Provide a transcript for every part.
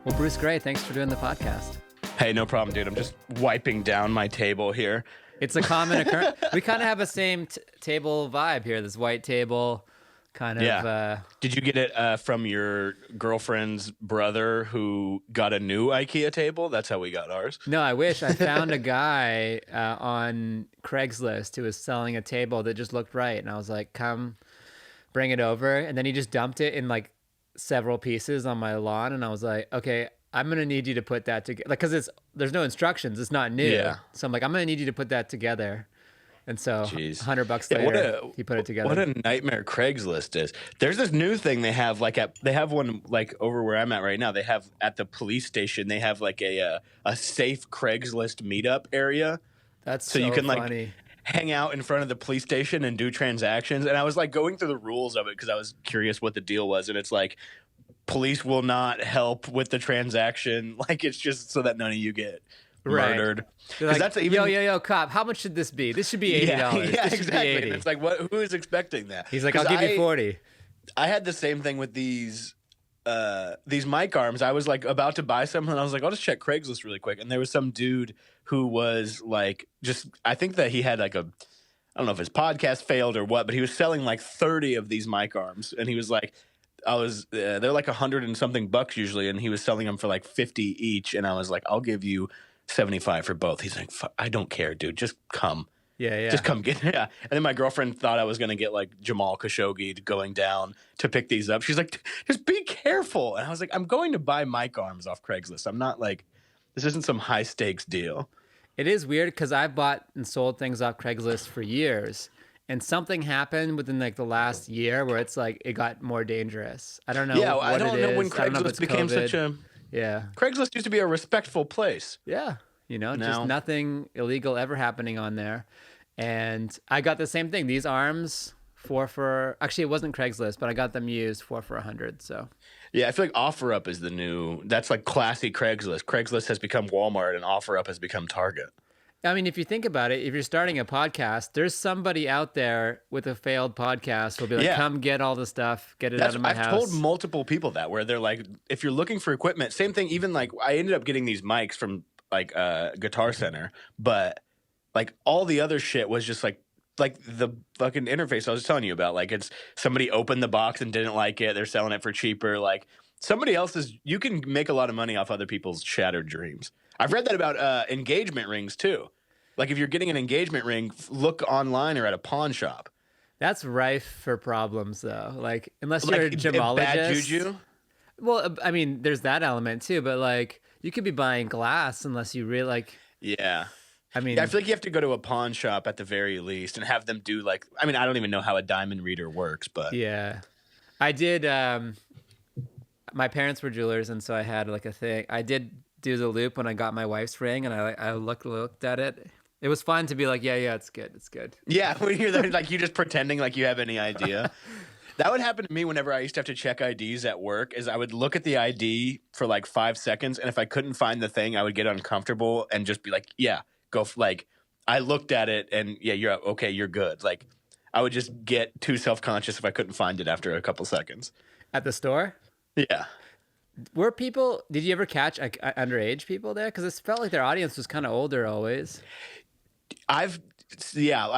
Well, Bruce Gray, thanks for doing the podcast. Hey, no problem, dude. I'm just wiping down my table here. It's a common occurrence. We kind of have the same table vibe here, this white table kind of. Did you get it from your girlfriend's brother who got a new IKEA table? That's how we got ours. No, I wish. I found a guy on Craigslist who was selling a table that just looked right. And I was like, come bring it over. And then he just dumped it in like several pieces on my lawn. And I was like, okay, I'm going to need you to put that together. Like, because there's no instructions. It's not new. Yeah. So I'm like, I'm going to need you to put that together. And so Jeez. $100 later, he put it together. What a nightmare Craigslist is. There's this new thing they have, they have one like over where I'm at right now. They have at the police station, they have like a safe Craigslist meetup area. That's so you can funny. Like hang out in front of the police station and do transactions. And I was like going through the rules of it because I was curious what the deal was. And it's like, police will not help with the transaction. Like, it's just so that none of you get murdered. Like, that's even, yo, cop, how much should this be? This should be $80. Yeah, this exactly. Be $80. It's like, who is expecting that? He's like, I'll give you 40. I had the same thing with these mic arms. I was like about to buy some, and I was like, I'll just check Craigslist really quick. And there was some dude who was like, I think that he had like I don't know if his podcast failed or what, but he was selling like 30 of these mic arms, and he was like, they're like $100 and something usually, and he was selling them for like 50 each, and I was like, I'll give you 75 for both. He's like, I don't care, dude, just come. Yeah. Just come get it. Yeah. And then my girlfriend thought I was going to get like Jamal Khashoggi going down to pick these up. She's like, just be careful. And I was like, I'm going to buy mic arms off Craigslist. I'm not like, this isn't some high stakes deal. It is weird because I've bought and sold things off Craigslist for years. And something happened within like the last year where it's like it got more dangerous. I don't know. Yeah, what I don't know is. when Craigslist became COVID. such a. Yeah. Craigslist used to be a respectful place. Yeah. Now. Just nothing illegal ever happening on there. And I got the same thing. These arms, actually it wasn't Craigslist, but I got them used 4 for $100. So. Yeah, I feel like OfferUp is the new. That's like classy Craigslist. Craigslist has become Walmart, and OfferUp has become Target. I mean, if you think about it, if you're starting a podcast, there's somebody out there with a failed podcast who'll be like, come get all the stuff, get it out of my house. I've told multiple people that, where they're like, if you're looking for equipment, same thing, even like I ended up getting these mics from like Guitar Center, but like all the other shit was just like the fucking interface I was telling you about. Like it's somebody opened the box and didn't like it. They're selling it for cheaper. Like somebody else's, you can make a lot of money off other people's shattered dreams. I've read that about engagement rings too. Like if you're getting an engagement ring, look online or at a pawn shop. That's rife for problems though. Like unless you're a gemologist. Bad juju? Well, I mean, there's that element too, but like you could be buying glass unless you really like. Yeah. I mean, I feel like you have to go to a pawn shop at the very least and have them do like, I mean, I don't even know how a diamond reader works, but. Yeah. I did, my parents were jewelers, and so I had like a thing. I did do the loop when I got my wife's ring, and I looked at it. It was fun to be like, yeah, it's good. Yeah, when you're there, like you're just pretending like you have any idea. That would happen to me whenever I used to have to check IDs at work, is I would look at the ID for like 5 seconds, and if I couldn't find the thing, I would get uncomfortable and just be like, yeah, go. Like, I looked at it, and yeah, you're okay, you're good. Like, I would just get too self-conscious if I couldn't find it after a couple seconds. At the store? Yeah. Did you ever catch like, underage people there? Because it felt like their audience was kind of older always. I've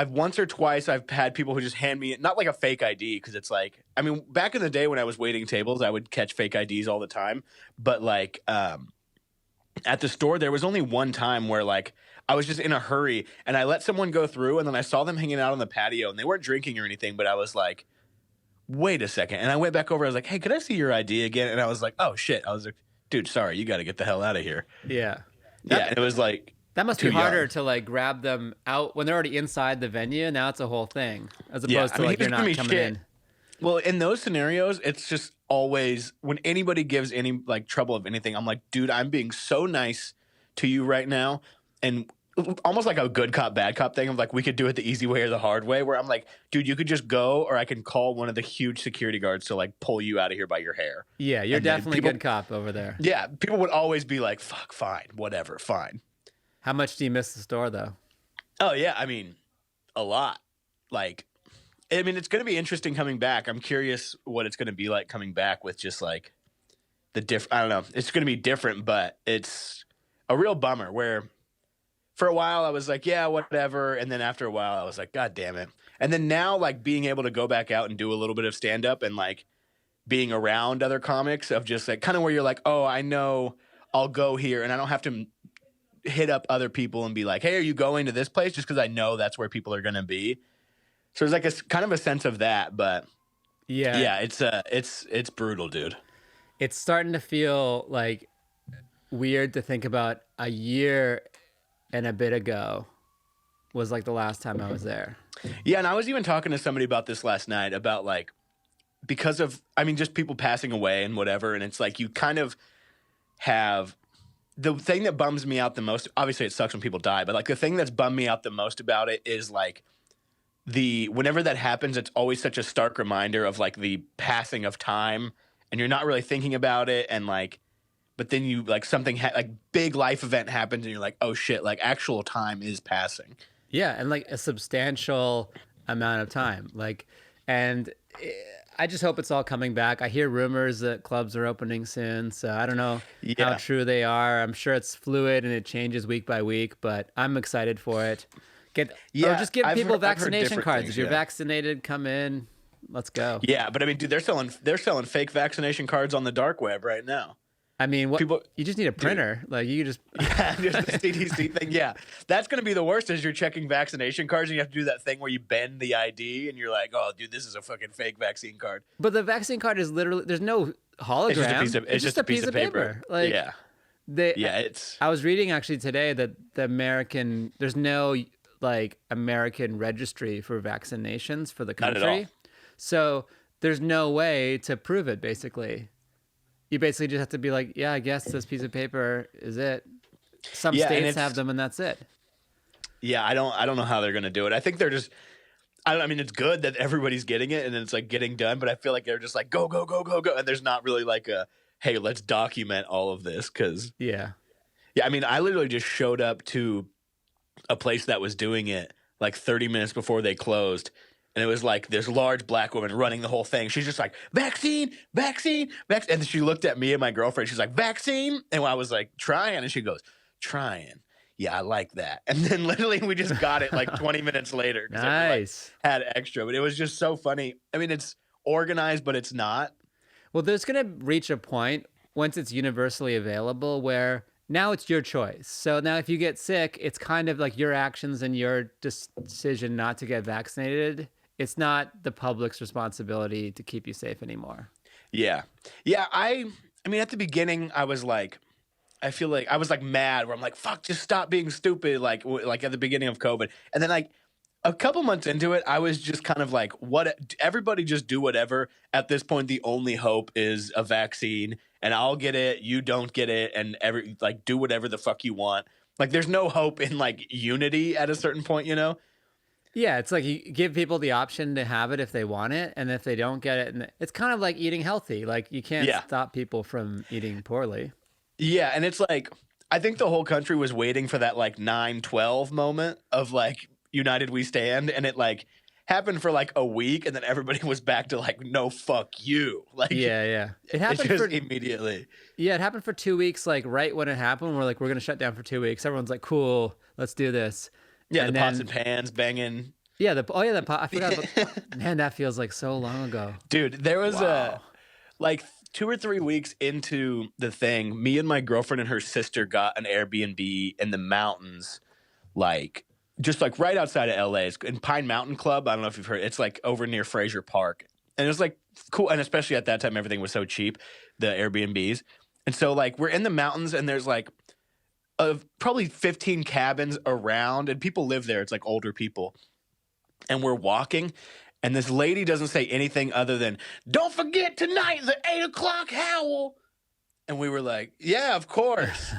once or twice I've had people who just hand me, not like a fake ID, because it's like, I mean, back in the day when I was waiting tables, I would catch fake IDs all the time. But like at the store, there was only one time where like I was just in a hurry and I let someone go through, and then I saw them hanging out on the patio, and they weren't drinking or anything, but I was like, wait a second. And I went back over, I was like, hey, could I see your ID again? And I was like, oh shit. I was like, dude, sorry, you got to get the hell out of here. Yeah. And it was like, that must be harder to like grab them out when they're already inside the venue. Now it's a whole thing, as opposed to like you're not coming in. Well, in those scenarios, it's just always when anybody gives any like trouble of anything, I'm like, dude, I'm being so nice to you right now, and almost like a good cop, bad cop thing of like, we could do it the easy way or the hard way, where I'm like, dude, you could just go, or I can call one of the huge security guards to like pull you out of here by your hair. Yeah, you're definitely a good cop over there. Yeah, people would always be like, fuck, fine, whatever, fine. How much do you miss the store, though? Oh, yeah. I mean, a lot. Like, I mean, it's going to be interesting coming back. I'm curious what it's going to be like coming back with just like I don't know. It's going to be different, but it's a real bummer where for a while I was like, yeah, whatever. And then after a while I was like, God damn it. And then now like being able to go back out and do a little bit of stand up and like being around other comics of just like kind of where you're like, oh, I know I'll go here and I don't have to hit up other people and be like, hey, are you going to this place? Just because I know that's where people are going to be. So there's like a kind of a sense of that, but yeah, it's brutal, dude. It's starting to feel like weird to think about a year and a bit ago was like the last time I was there. Yeah, and I was even talking to somebody about this last night about like because of I mean just people passing away and whatever, and it's like you kind of have the thing that bums me out the most. Obviously, it sucks when people die, but like the thing that's bummed me out the most about it is like whenever that happens, it's always such a stark reminder of like the passing of time, and you're not really thinking about it, and like, but then you like something like big life event happens, and you're like, oh shit, like actual time is passing. Yeah, and like a substantial amount of time, like, and I just hope it's all coming back. I hear rumors that clubs are opening soon, so I don't know how true they are. I'm sure it's fluid and it changes week by week, but I'm excited for it. Or just give people vaccination cards. If you're vaccinated, come in. Let's go. Yeah, but I mean, dude, they're selling fake vaccination cards on the dark web right now. I mean, you just need a printer. Dude. Like you just just the CDC thing. Yeah, that's gonna be the worst. Is you're checking vaccination cards and you have to do that thing where you bend the ID and you're like, oh, dude, this is a fucking fake vaccine card. But the vaccine card is literally there's no hologram. It's just a piece of paper. Like yeah, I was reading actually today that there's no like American registry for vaccinations for the country. Not at all. So there's no way to prove it. Basically. You basically just have to be like, yeah, I guess this piece of paper is it. Some states have them, and that's it. Yeah, I don't know how they're gonna do it. I think they're just. I mean, it's good that everybody's getting it, and it's like getting done. But I feel like they're just like go, and there's not really like a hey, let's document all of this because yeah. I mean, I literally just showed up to a place that was doing it like 30 minutes before they closed. And it was like this large black woman running the whole thing. She's just like, vaccine. And she looked at me and my girlfriend. She's like, vaccine. And I was like, trying. And she goes, trying. Yeah, I like that. And then literally we just got it like 20 minutes later. Nice. Had extra. But it was just so funny. I mean, it's organized, but it's not. Well, there's going to reach a point once it's universally available where now it's your choice. So now if you get sick, it's kind of like your actions and your decision not to get vaccinated. It's not the public's responsibility to keep you safe anymore. Yeah. I mean, at the beginning, I was like, I feel like I was like mad where I'm like, fuck, just stop being stupid. Like at the beginning of COVID. And then like a couple months into it, I was just kind of like, everybody just do whatever. At this point, the only hope is a vaccine and I'll get it. You don't get it. And do whatever the fuck you want. Like there's no hope in like unity at a certain point, you know? Yeah, it's like you give people the option to have it if they want it, and if they don't get it, and it's kind of like eating healthy. Like you can't stop people from eating poorly. Yeah, and it's like I think the whole country was waiting for that like 9/12 moment of like United We Stand, and it like happened for like a week, and then everybody was back to like no fuck you. Like it happened immediately. Yeah, it happened for 2 weeks. Like right when it happened, we're like we're gonna shut down for 2 weeks. Everyone's like, cool, let's do this. Yeah, and the pots and pans banging. Yeah, the pot. I forgot about. Man, that feels like so long ago. Dude, there was like 2 or 3 weeks into the thing, me and my girlfriend and her sister got an Airbnb in the mountains, like just like right outside of LA. It's in Pine Mountain Club. I don't know if you've heard. It's like over near Fraser Park, and it was like cool. And especially at that time, everything was so cheap, the Airbnbs. And so like we're in the mountains, and there's like probably 15 cabins around, and people live there. It's like older people. And we're walking, and this lady doesn't say anything other than, don't forget tonight, the 8 o'clock howl. And we were like, yeah, of course.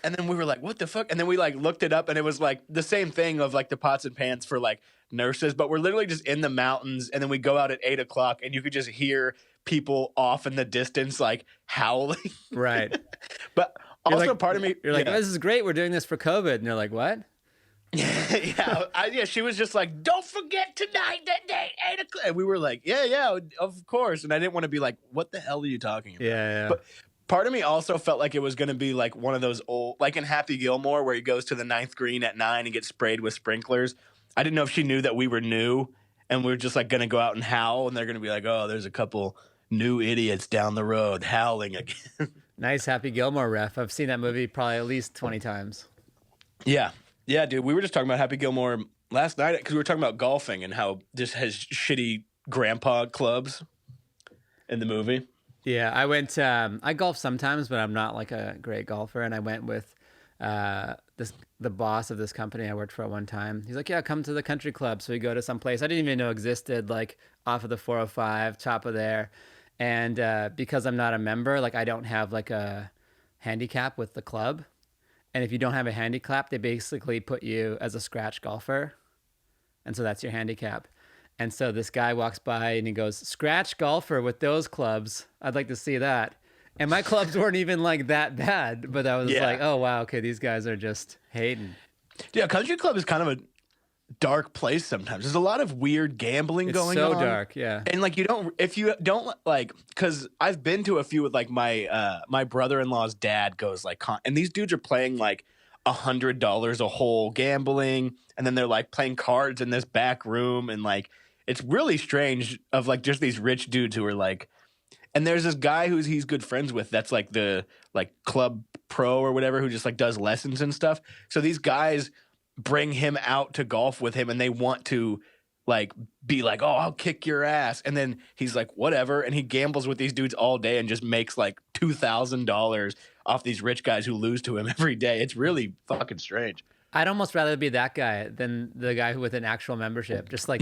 And then we were like, what the fuck? And then we like looked it up, and it was like the same thing of like the pots and pans for like nurses, but we're literally just in the mountains. And then we go out at 8 o'clock, and you could just hear people off in the distance like howling. Right. But also, part of me, you're like, this is great. We're doing this for COVID, and you're like, what? Yeah, she was just like, don't forget tonight, that day, 8 o'clock. And we were like, yeah, of course. And I didn't want to be like, what the hell are you talking about? Yeah. Part of me also felt like it was going to be like one of those old, like in Happy Gilmore, where he goes to the ninth green at 9 and gets sprayed with sprinklers. I didn't know if she knew that we were new and we were just like going to go out and howl, and they're going to be like, "Oh, there's a couple new idiots down the road howling again." Nice Happy Gilmore ref. I've seen that movie probably at least 20 times. Yeah, yeah, dude. We were just talking about Happy Gilmore last night because we were talking about golfing and how this has shitty grandpa clubs in the movie. Yeah, I golf sometimes, but I'm not like a great golfer. And I went with the boss of this company I worked for at one time. He's like, yeah, come to the country club. So we go to some place I didn't even know existed, like off of the 405, top of there. And because I'm not a member, like I don't have like a handicap with the club. And if you don't have a handicap, they basically put you as a scratch golfer. And so that's your handicap. And so this guy walks by and he goes, scratch golfer with those clubs. I'd like to see that. And my clubs weren't even like that bad, but I was like, oh, wow, okay, these guys are just hating. Yeah, country club is kind of a dark place sometimes. There's a lot of weird gambling going on. It's so dark, yeah. And like if you don't like, because I've been to a few with like my brother-in-law's dad goes like, and these dudes are playing like $100 a hole gambling, and then they're like playing cards in this back room, and like it's really strange of like just these rich dudes who are like, and there's this guy he's good friends with that's like the like club pro or whatever who just like does lessons and stuff. So these guys bring him out to golf with him, and they want to like be like, oh, I'll kick your ass. And then he's like, whatever. And he gambles with these dudes all day and just makes like $2,000 off these rich guys who lose to him every day. It's really fucking strange. I'd almost rather be that guy than the guy with an actual membership. Just like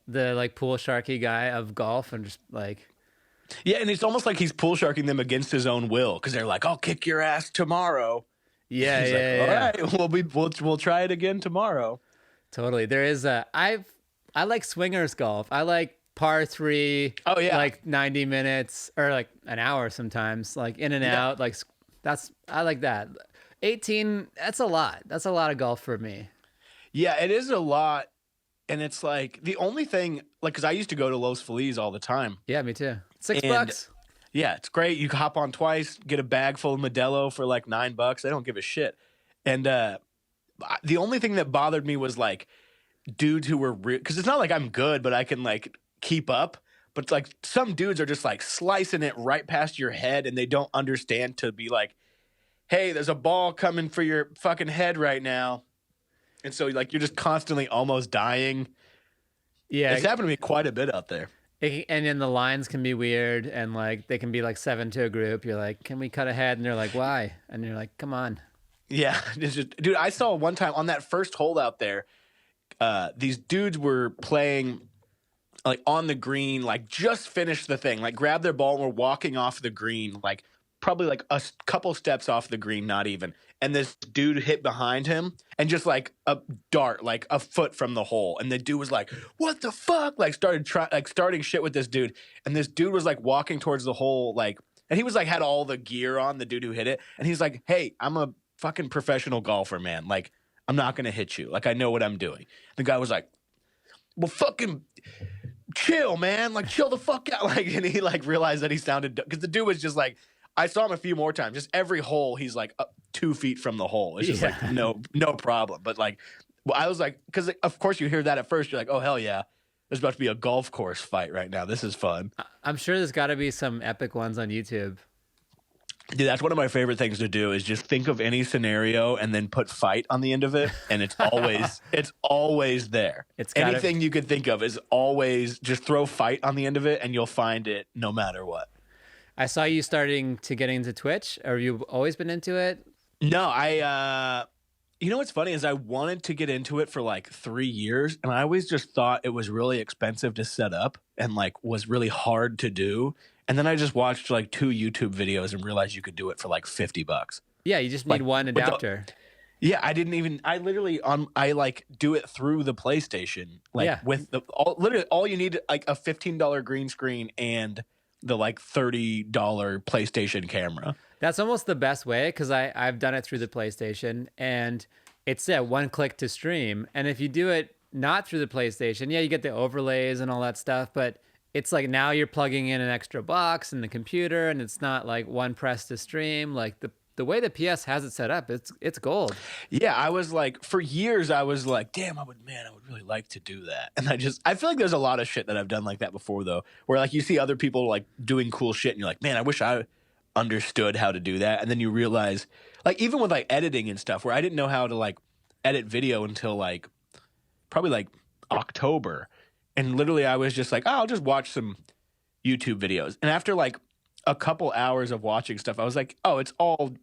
the like pool sharky guy of golf, and just like. Yeah, and it's almost like he's pool sharking them against his own will, because they're like, I'll kick your ass tomorrow. Yeah, He's yeah, like, yeah. all right, we'll try it again tomorrow. Totally. There is I like swingers golf. I like par 3. Oh yeah, like 90 minutes or like an hour sometimes, like in and out. Like I like that. 18. That's a lot. That's a lot of golf for me. Yeah, it is a lot, and it's like the only thing, like, because I used to go to Los Feliz all the time. Yeah, me too. $6. Yeah, it's great. You hop on twice, get a bag full of Modelo for like $9. They don't give a shit. And the only thing that bothered me was like dudes who were because it's not like I'm good, but I can like keep up. But it's like some dudes are just like slicing it right past your head, and they don't understand to be like, hey, there's a ball coming for your fucking head right now. And so like you're just constantly almost dying. Yeah, it's happened to me quite a bit out there. And then the lines can be weird, and like they can be like 7 to a group. You're like, can we cut ahead? And they're like, why? And you're like, come on. Yeah, it's just, dude, I saw one time on that first hole out there, these dudes were playing like on the green, like just finished the thing, like grabbed their ball and were walking off the green, like probably like a couple steps off the green, not even. And this dude hit behind him and just like a dart, like a foot from the hole. And the dude was like, what the fuck? Like starting shit with this dude. And this dude was like walking towards the hole, like, and he was like, had all the gear on, the dude who hit it. And he's like, hey, I'm a fucking professional golfer, man. Like, I'm not going to hit you. Like, I know what I'm doing. The guy was like, well, fucking chill, man. Like, chill the fuck out. Like, and he like realized that he sounded, because the dude was just like, I saw him a few more times. Just every hole, he's like 2 feet from the hole. It's just like no problem. But like, well, I was like, because of course you hear that at first, you're like, oh hell yeah, there's about to be a golf course fight right now. This is fun. I'm sure there's got to be some epic ones on YouTube. Dude, that's one of my favorite things to do is just think of any scenario and then put fight on the end of it, and it's always there. Anything you could think of is always just throw fight on the end of it, and you'll find it no matter what. I saw you starting to get into Twitch. Or you've always been into it? No, you know what's funny is I wanted to get into it for like 3 years, and I always just thought it was really expensive to set up and like was really hard to do. And then I just watched like 2 YouTube videos and realized you could do it for like $50. Yeah, you just need one adapter. I literally I like do it through the PlayStation, like with literally all you need, like a $15 green screen and the like $30 PlayStation camera. That's almost the best way, because I've done it through the PlayStation, and it's one click to stream. And if you do it not through the PlayStation, yeah, you get the overlays and all that stuff, but it's like now you're plugging in an extra box in the computer, and it's not like one press to stream. Like the way the PS has it set up, it's gold. Yeah, I was like, for years, I was like, damn, I would really like to do that. And I feel like there's a lot of shit that I've done like that before, though, where like you see other people like doing cool shit and you're like, man, I wish I understood how to do that. And then you realize, like, even with like editing and stuff, where I didn't know how to like edit video until like probably like October. And literally, I was just like, oh, I'll just watch some YouTube videos. And after like a couple hours of watching stuff, I was like, oh, it's all.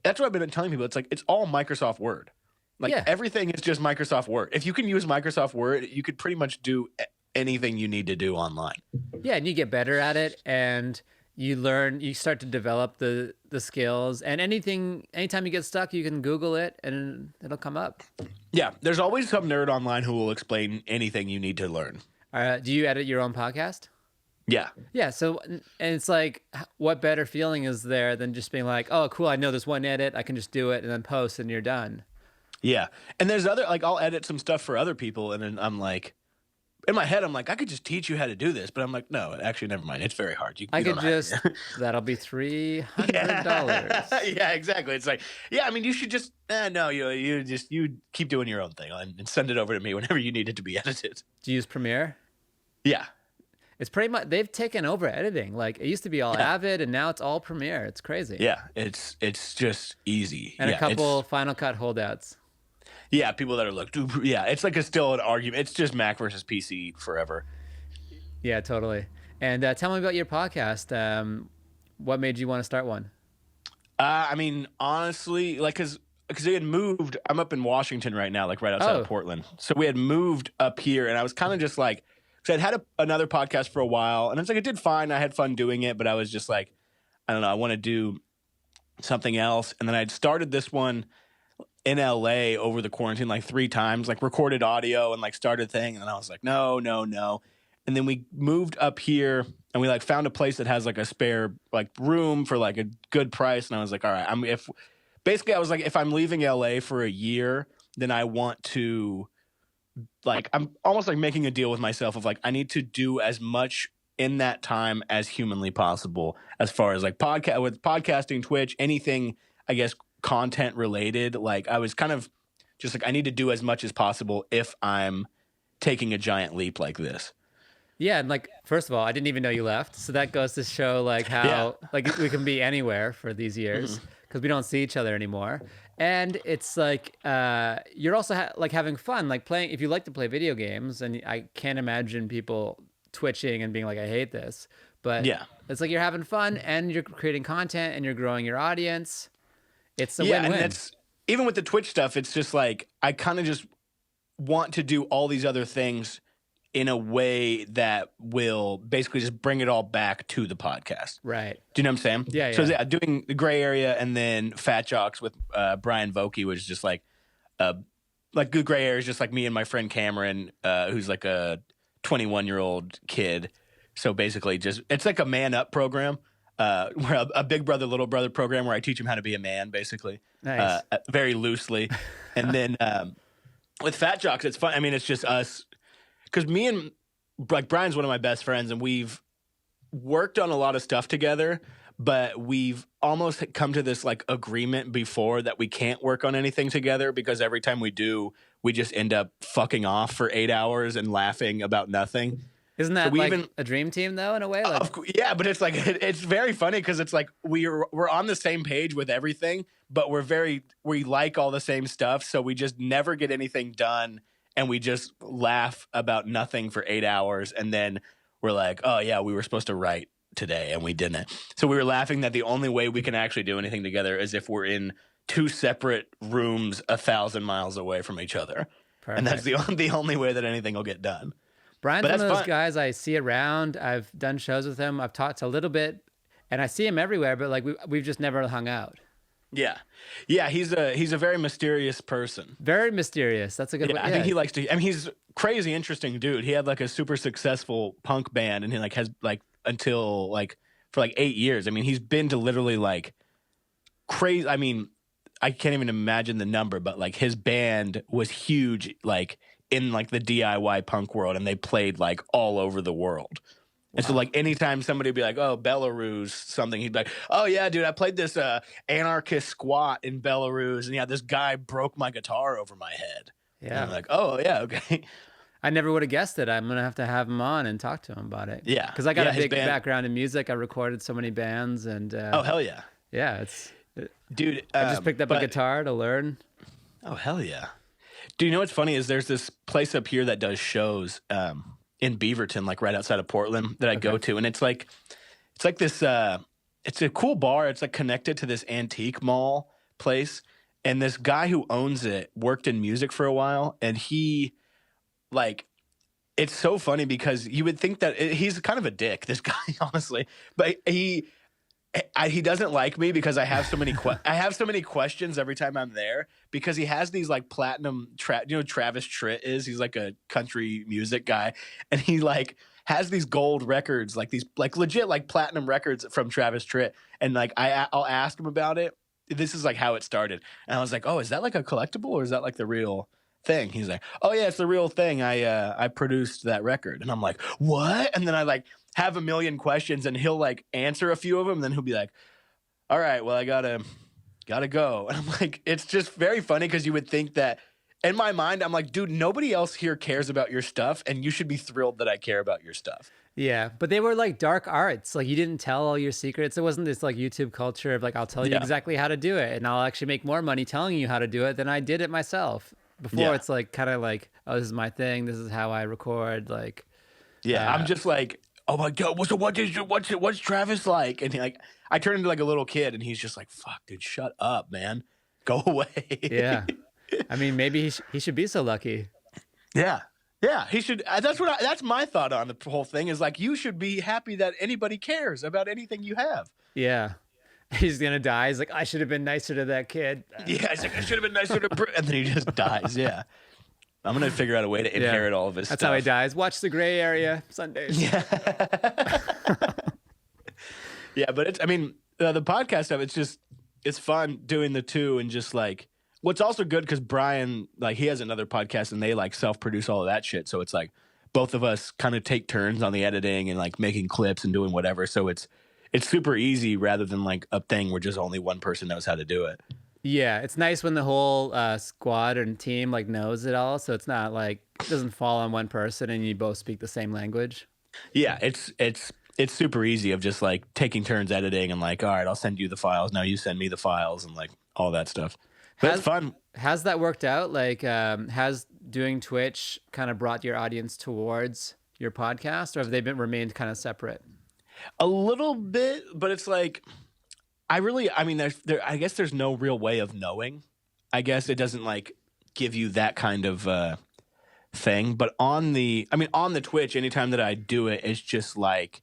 That's what I've been telling people. It's like, it's all Microsoft Word. Like, Yeah. everything is just Microsoft Word. If you can use Microsoft Word, you could pretty much do anything you need to do online. Yeah, and you get better at it, and you start to develop the skills. And anytime you get stuck, you can Google it, and it'll come up. Yeah, there's always some nerd online who will explain anything you need to learn. Do you edit your own podcast? Yeah. Yeah, so and it's like, what better feeling is there than just being like, oh, cool, I know this one edit, I can just do it and then post, and you're done. Yeah. And there's other, like, I'll edit some stuff for other people, and then I'm like, in my head, I'm like, I could just teach you how to do this. But I'm like, no, actually, never mind. It's very hard. I could just, that'll be $300. Yeah, exactly. It's like, yeah, I mean, you should just, no, you keep doing your own thing and send it over to me whenever you need it to be edited. Do you use Premiere? Yeah. It's pretty much, they've taken over editing. Like, it used to be all Avid, and now it's all Premiere. It's crazy. Yeah, it's just easy. And a couple Final Cut holdouts. Yeah, people that are like, dude, yeah, it's like still an argument. It's just Mac versus PC forever. Yeah, totally. And tell me about your podcast. What made you want to start one? I mean, honestly, like, because they had moved. I'm up in Washington right now, like right outside of Portland. So we had moved up here, and I was kind of just like, because I'd had another podcast for a while, and it's like, it did fine. I had fun doing it, but I was just like, I don't know, I want to do something else. And then I'd started this one in LA over the quarantine like 3 times, like recorded audio and like started thing. And then I was like, no. And then we moved up here, and we like found a place that has like a spare like room for like a good price. And I was like, all right, I was like, if I'm leaving LA for a year, then I want to, like, I'm almost like making a deal with myself of like, I need to do as much in that time as humanly possible, as far as like podcasting, Twitch, anything, I guess, content related. Like, I was kind of just like, I need to do as much as possible if I'm taking a giant leap like this. Yeah, and like, first of all, I didn't even know you left, so that goes to show like how like we can be anywhere for these years because we don't see each other anymore. And it's like you're also like having fun, like playing. If you like to play video games, and I can't imagine people twitching and being like, I hate this, but Yeah. it's like you're having fun and you're creating content and you're growing your audience. It's a Yeah, win-win. and that's even with the Twitch stuff. It's just like, I kind of just want to do all these other things in a way that will basically just bring it all back to the podcast. Right. Do you know what I'm saying? Yeah. So yeah, doing the Gray Area and then Fat Jocks with Brian Vokey was just like Good Gray Area is just like me and my friend Cameron, who's like a 21-year-old kid. So basically, just it's like a man up program, where a big brother little brother program where I teach him how to be a man, basically, Nice. very loosely. And then with Fat Jocks, it's fun. I mean, it's just us. Because me and, like, Brian's one of my best friends, and we've worked on a lot of stuff together, but we've almost come to this, like, agreement before that we can't work on anything together, because every time we do, we just end up fucking off for 8 hours and laughing about nothing. Isn't that like a dream team, though, in a way? Like, yeah, but it's like, it's very funny because it's like we're on the same page with everything, but we like all the same stuff, so we just never get anything done. And we just laugh about nothing for 8 hours. And then we're like, oh, yeah, we were supposed to write today and we didn't. So we were laughing that the only way we can actually do anything together is if we're in 2 separate rooms 1,000 miles away from each other. Perfect. And that's the only way that anything will get done. Brian's one of those guys I see around. I've done shows with him. I've talked a little bit. And I see him everywhere, but like we've just never hung out. Yeah, he's a very mysterious person. Very mysterious. That's a good way. I think he likes to. I mean, he's crazy interesting dude. He had like a super successful punk band, and he like has like until like for like 8 years. I mean, he's been to literally like crazy. I mean, I can't even imagine the number, but like his band was huge, like in like the DIY punk world, and they played like all over the world. And so, like, anytime somebody would be like, oh, Belarus, something, he'd be like, oh, yeah, dude, I played this anarchist squat in Belarus, and yeah, this guy broke my guitar over my head. And I'm Yeah. like, oh, yeah, okay. I never would have guessed it. I'm going to have him on and talk to him about it. Yeah. Because I got Yeah, a his big band. background in music. I recorded so many bands, and Oh, hell yeah. yeah, Dude. I just picked up a guitar to learn. Oh, hell yeah. Do you know what's funny is there's this place up here that does shows in Beaverton, like right outside of Portland, that I go to, and it's like this. It's a cool bar. It's like connected to this antique mall place, and this guy who owns it worked in music for a while, and he like. It's so funny because you would think that he's kind of a dick, this guy, honestly, but he doesn't like me because I have so many I have so many questions every time I'm there, because he has these like platinum Travis Tritt he's like a country music guy, and he like has these gold records, like these like legit like platinum records from Travis Tritt, and like I'll ask him about it. This is like how it started, and I was like, oh, is that like a collectible or is that like the real thing? He's like, oh yeah, it's the real thing. I produced that record, and I'm like, what? And then I like have a million questions, and he'll like answer a few of them, and then he'll be like, all right, well, I gotta go. And I'm like, it's just very funny because you would think that in my mind, I'm like, dude, nobody else here cares about your stuff, and you should be thrilled that I care about your stuff. Yeah, but they were like dark arts. Like you didn't tell all your secrets. It wasn't this like YouTube culture of like, I'll tell you exactly how to do it, and I'll actually make more money telling you how to do it than I did it myself. Before it's like kind of like, oh, this is my thing. This is how I record. Like, I'm just like, oh my god, what's Travis like? And like, I turn into like a little kid, and he's just like, fuck, dude, shut up, man, go away. Yeah, I mean, maybe he should be so lucky. Yeah, he should. That's my thought on the whole thing. Is like, you should be happy that anybody cares about anything you have. Yeah. He's gonna die. He's like, I should have been nicer to that kid. Yeah, he's like, I should have been nicer to and then he just dies. Yeah. I'm gonna figure out a way to inherit all of his That's stuff. how he dies. Watch The Gray Area Sundays. Yeah. Yeah, but it's, I mean, the podcast stuff, it's fun doing the two, and just like, what's also good because Brian, like, he has another podcast, and they like self-produce all of that shit. So it's like both of us kind of take turns on the editing and like making clips and doing whatever. So it's super easy rather than like a thing where just only one person knows how to do it. Yeah, it's nice when the whole squad and team like knows it all, so it's not like it doesn't fall on one person and you both speak the same language. Yeah, it's super easy of just like taking turns editing and like, all right, I'll send you the files. Now you send me the files and like all that stuff. But it's fun. Has that worked out? Like, has doing Twitch kind of brought your audience towards your podcast, or have they remained kind of separate? A little bit, but it's like, I mean, I guess there's no real way of knowing. I guess it doesn't like give you that kind of thing. But on the Twitch, anytime that I do it, it's just like,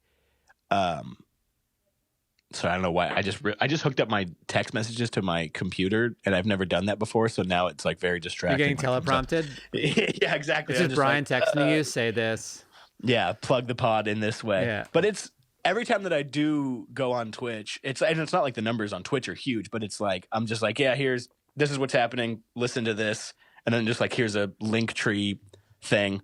so I don't know why. I just hooked up my text messages to my computer, and I've never done that before. So now it's like very distracting. You're getting teleprompted? Yeah, exactly. It's just Brian like, texting you, say this. Yeah, plug the pod in this way. Yeah. But it's every time that I do go on Twitch, it's not like the numbers on Twitch are huge, but it's like, I'm just like, yeah, this is what's happening. Listen to this. And then just like, here's a link tree thing.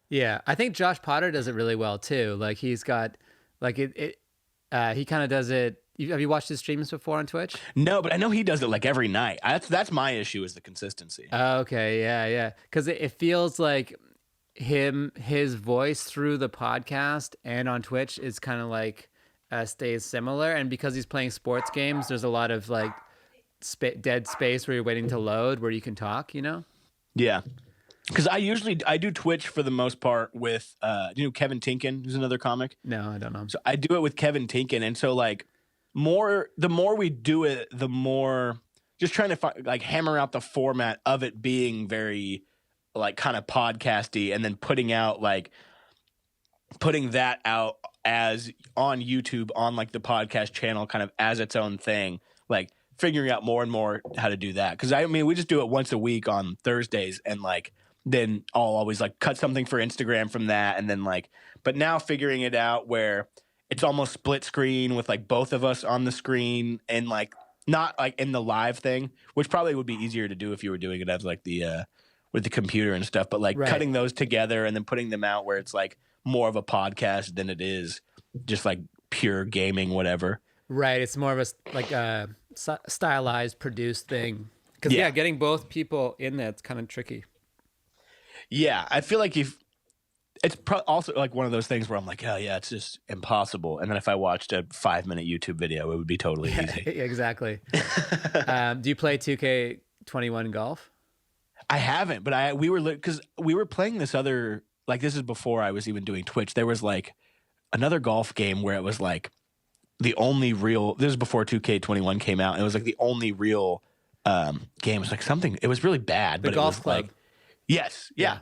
Yeah. I think Josh Potter does it really well too. Like he's got like he kind of does it. Have you watched his streams before on Twitch? No, but I know he does it like every night. That's my issue, is the consistency. Okay. Yeah. Cause it feels like his voice through the podcast and on Twitch is kind of like stays similar, and because he's playing sports games, there's a lot of like dead space where you're waiting to load where you can talk, you know? Yeah, because I do Twitch for the most part with Kevin Tinkin, who's another comic. No, I don't know. So I do it with Kevin Tinkin, and so like the more we do it, the more just trying to like hammer out the format of it being very like kind of podcasty, and then putting that out as on YouTube on like the podcast channel kind of as its own thing, like figuring out more and more how to do that. Cause I mean, we just do it once a week on Thursdays, and like, then I'll always like cut something for Instagram from that. And then like, but now figuring it out where it's almost split screen with like both of us on the screen, and like not like in the live thing, which probably would be easier to do if you were doing it as like the with the computer and stuff, but like Right. cutting those together and then putting them out where it's like more of a podcast than it is just like pure gaming, whatever. Right. It's more of a stylized, produced thing. Because Yeah. getting both people in there, it's kind of tricky. Yeah, I feel like if it's also like one of those things where I'm like, oh yeah, it's just impossible. And then if I watched a 5-minute YouTube video, it would be totally easy. Exactly. Do you play 2K21 golf? I haven't, but we were because we were playing this other, like, this is before I was even doing Twitch. There was like another golf game where it was like the only real. This is before 2K21 came out. And it was like the only real game. It was like something. It was really bad, but Golf it was Club. like, yes, yeah.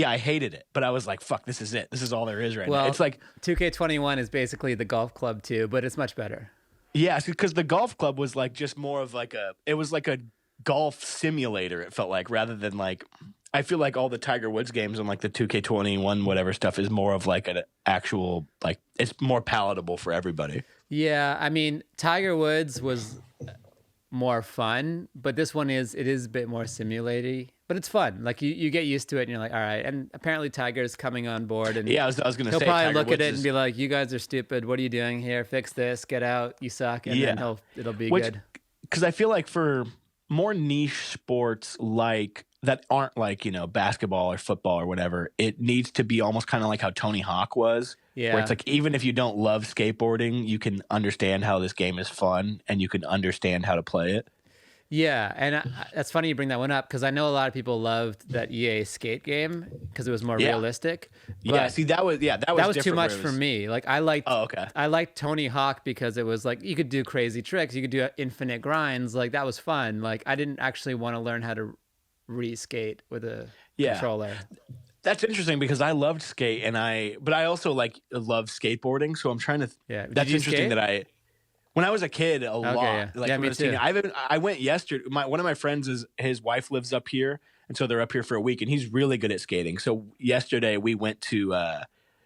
I hated it, but I was like, fuck, this is it. This is all there is right now. It's like 2K21 is basically the golf club too, but it's much better. yeah, because the golf club was like just more of like it was like a golf simulator. It felt like rather than like. I feel like all the Tiger Woods games and like the 2K21 whatever stuff is more of like an actual, like, it's more palatable for everybody. Yeah, I mean, Tiger Woods was more fun, but this one is a bit more simulaty, but it's fun. Like you get used to it and you're like, all right. And apparently Tiger's coming on board, and Yeah, I was going to say he'll probably Tiger look Woods at it and be like, you guys are stupid. What are you doing here? Fix this, get out, you suck. And then it'll be good. Because I feel like for more niche sports like that aren't like, you know, basketball or football or whatever, it needs to be almost kind of like how Tony Hawk was. Yeah. Where it's like, even if you don't love skateboarding, you can understand how this game is fun and you can understand how to play it. Yeah, and that's funny you bring that one up because I know a lot of people loved that EA skate game because it was more realistic. Yeah, see, that was too much for me. Like I liked Tony Hawk because it was like you could do crazy tricks, you could do infinite grinds. Like that was fun. Like I didn't actually want to learn how to re-skate with a controller. That's interesting because I loved skate but I also like love skateboarding. So I'm trying to. That's interesting that when I was a kid, lot. Yeah. Like Me too. I went yesterday. One of my friends his wife lives up here, and so they're up here for a week, and he's really good at skating. So yesterday we went to,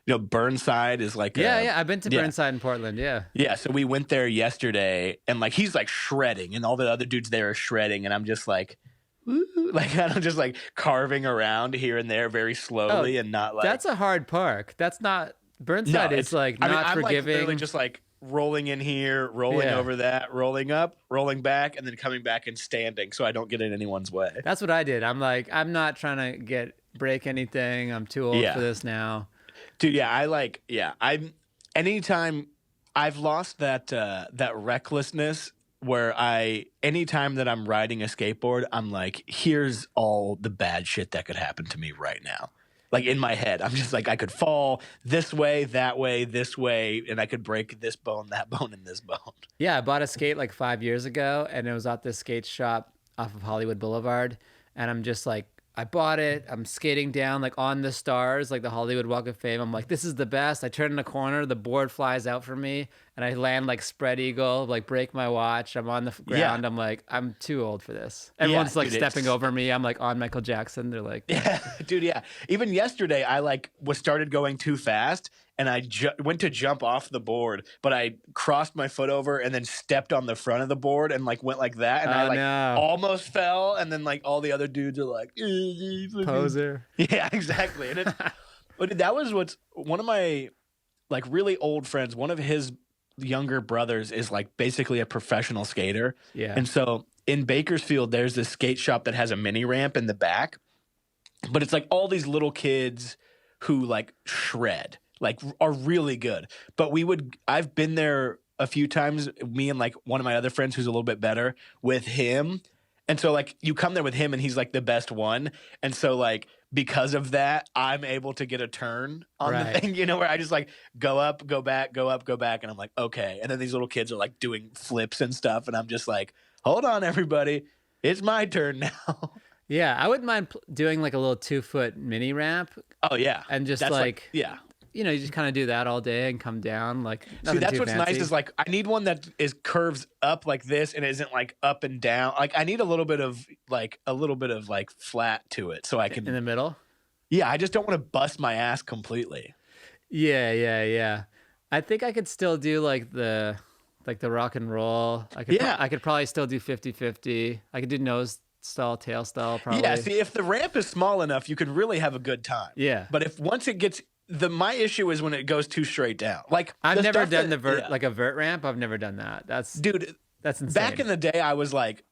Burnside is like I've been to Burnside in Portland. Yeah. So we went there yesterday, and like he's like shredding, and all the other dudes there are shredding, and I'm just like. Woo, like I'm just like carving around here and there very slowly and not like that's a hard park. That's not Burnside. No, it's like not I'm forgiving. Like literally just like rolling in here, rolling over that, rolling up, rolling back, and then coming back and standing so I don't get in anyone's way. That's what I did. I'm like, I'm not trying to break anything. I'm too old for this now. Dude, I'm anytime I've lost that recklessness where anytime that I'm riding a skateboard, I'm like, here's all the bad shit that could happen to me right now. Like in my head, I'm just like, I could fall this way, that way, this way, and I could break this bone, that bone, and this bone. Yeah, I bought a skate like 5 years ago, and it was at this skate shop off of Hollywood Boulevard, and I'm just like, I bought it. I'm skating down like on the stars, like the Hollywood Walk of Fame. I'm like, this is the best. I turn in a corner, the board flies out from me, and I land like spread eagle, like break my watch. I'm on the ground. I'm like, I'm too old for this. Everyone's like stepping over me. I'm like on Michael Jackson. They're like, dude, yeah. Even yesterday, I like started going too fast, and I went to jump off the board, but I crossed my foot over and then stepped on the front of the board and like went like that, and almost fell, and then like all the other dudes are like poser. Yeah, exactly. And but that was what's one of my like really old friends. One of his younger brothers is like basically a professional skater. Yeah, and so in Bakersfield, there's this skate shop that has a mini ramp in the back, but it's like all these little kids who like shred. Like are really good. But I've been there a few times, me and like one of my other friends who's a little bit better with him. And so like you come there with him and he's like the best one. And so like because of that, I'm able to get a turn on the thing, where I just like go up, go back, go up, go back. And I'm like, okay. And then these little kids are like doing flips and stuff. And I'm just like, hold on, everybody. It's my turn now. Yeah, I wouldn't mind doing like a little 2-foot mini ramp. Oh, yeah. And just you just kind of do that all day and come down like see that's what's fancy. Nice is like I need one that is curves up like this and isn't like up and down. Like I need a little bit of flat to it so I can in the middle. Yeah, I just don't want to bust my ass completely. Yeah. I think I could still do like the rock and roll. I could probably still do 50-50. I could do nose stall, tail stall, probably. Yeah, see, if the ramp is small enough, you can really have a good time. Yeah. But if once it gets my issue is when it goes too straight down. Like I've never done that, like a vert ramp. I've never done that. Dude, that's insane. back in the day, I was like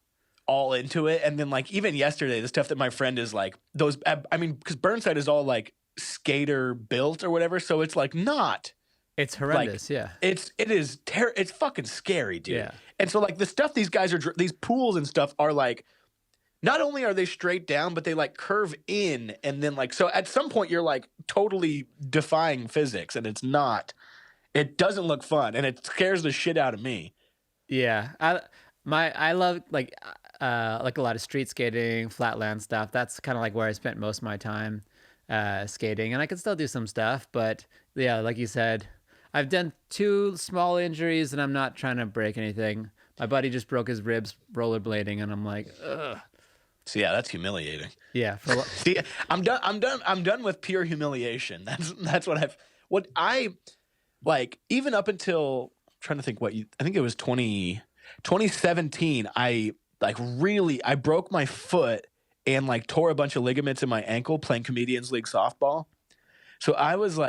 all into it, and then like even yesterday, the stuff that my friend is like those. I mean, because Burnside is all like skater built or whatever, so it's like not. It's horrendous. Like, yeah. It's fucking scary, dude. Yeah. And so like the stuff these guys are these pools and stuff are like. Not only are they straight down, but they like curve in, and then like so at some point you're like totally defying physics, and it's not. It doesn't look fun, and it scares the shit out of me. Yeah, I love like a lot of street skating, flatland stuff. That's kind of like where I spent most of my time skating, and I can still do some stuff, but yeah, like you said, I've done 2 small injuries, and I'm not trying to break anything. My buddy just broke his ribs rollerblading, and I'm like, ugh. So yeah, that's humiliating. Yeah. See, I'm done with pure humiliation. That's what I like. Even up until I'm trying to think I think it was 2017. I broke my foot and like tore a bunch of ligaments in my ankle playing Comedians League softball. So I was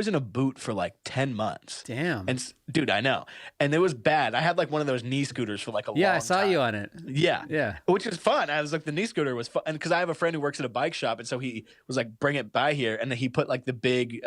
in a boot for like 10 months. Damn. And dude, I know. And it was bad. I had like one of those knee scooters for like a long time. Yeah, I saw you on it. Yeah. Yeah. Which is fun. I was like, the knee scooter was fun. And because I have a friend who works at a bike shop. And so he was like, bring it by here. And then he put like the big,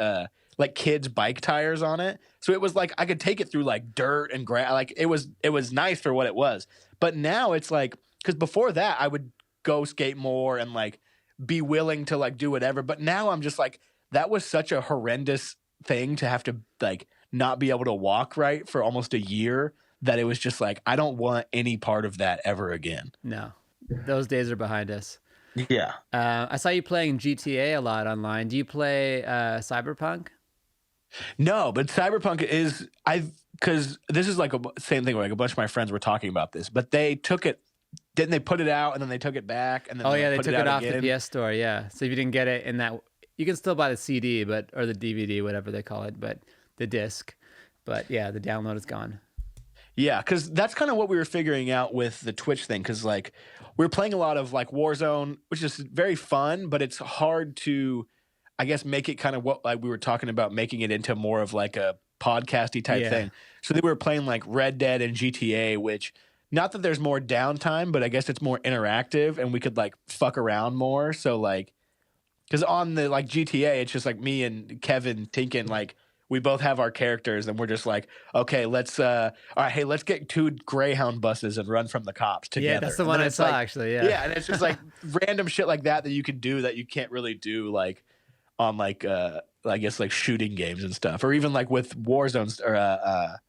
like kids bike tires on it. So it was like, I could take it through like dirt and grass. Like it was nice for what it was. But now it's like, because before that I would go skate more and like be willing to like do whatever. But now I'm just like, that was such a horrendous thing to have to like not be able to walk right for almost a year that it was just like, I don't want any part of that ever again. No, those days are behind us. Yeah. I saw you playing GTA a lot online. Do you play Cyberpunk? No, but Cyberpunk is because this is like a same thing where like a bunch of my friends were talking about this, but they took it. Didn't they put it out and then they took it back and then they put took it off again? the PS Store. Yeah, so if you didn't get it in that, you can still buy the CD, or the DVD, whatever they call it, but the disc. But yeah, the download is gone. Yeah, because that's kind of what we were figuring out with the Twitch thing. Because like we were playing a lot of like Warzone, which is very fun, but it's hard to, I guess, make it kind of what like we were talking about, making it into more of like a podcasty type thing. So they were playing like Red Dead and GTA, which not that there's more downtime, but I guess it's more interactive and we could like fuck around more. So like. Because on the like GTA, it's just like me and Kevin Tinkin, like we both have our characters, and we're just like, okay, let's all right, hey, let's get 2 Greyhound buses and run from the cops together. Yeah, that's the one I saw actually. Yeah, yeah, and it's just like random shit like that you can do that you can't really do like on like I guess like shooting games and stuff, or even like with Warzone or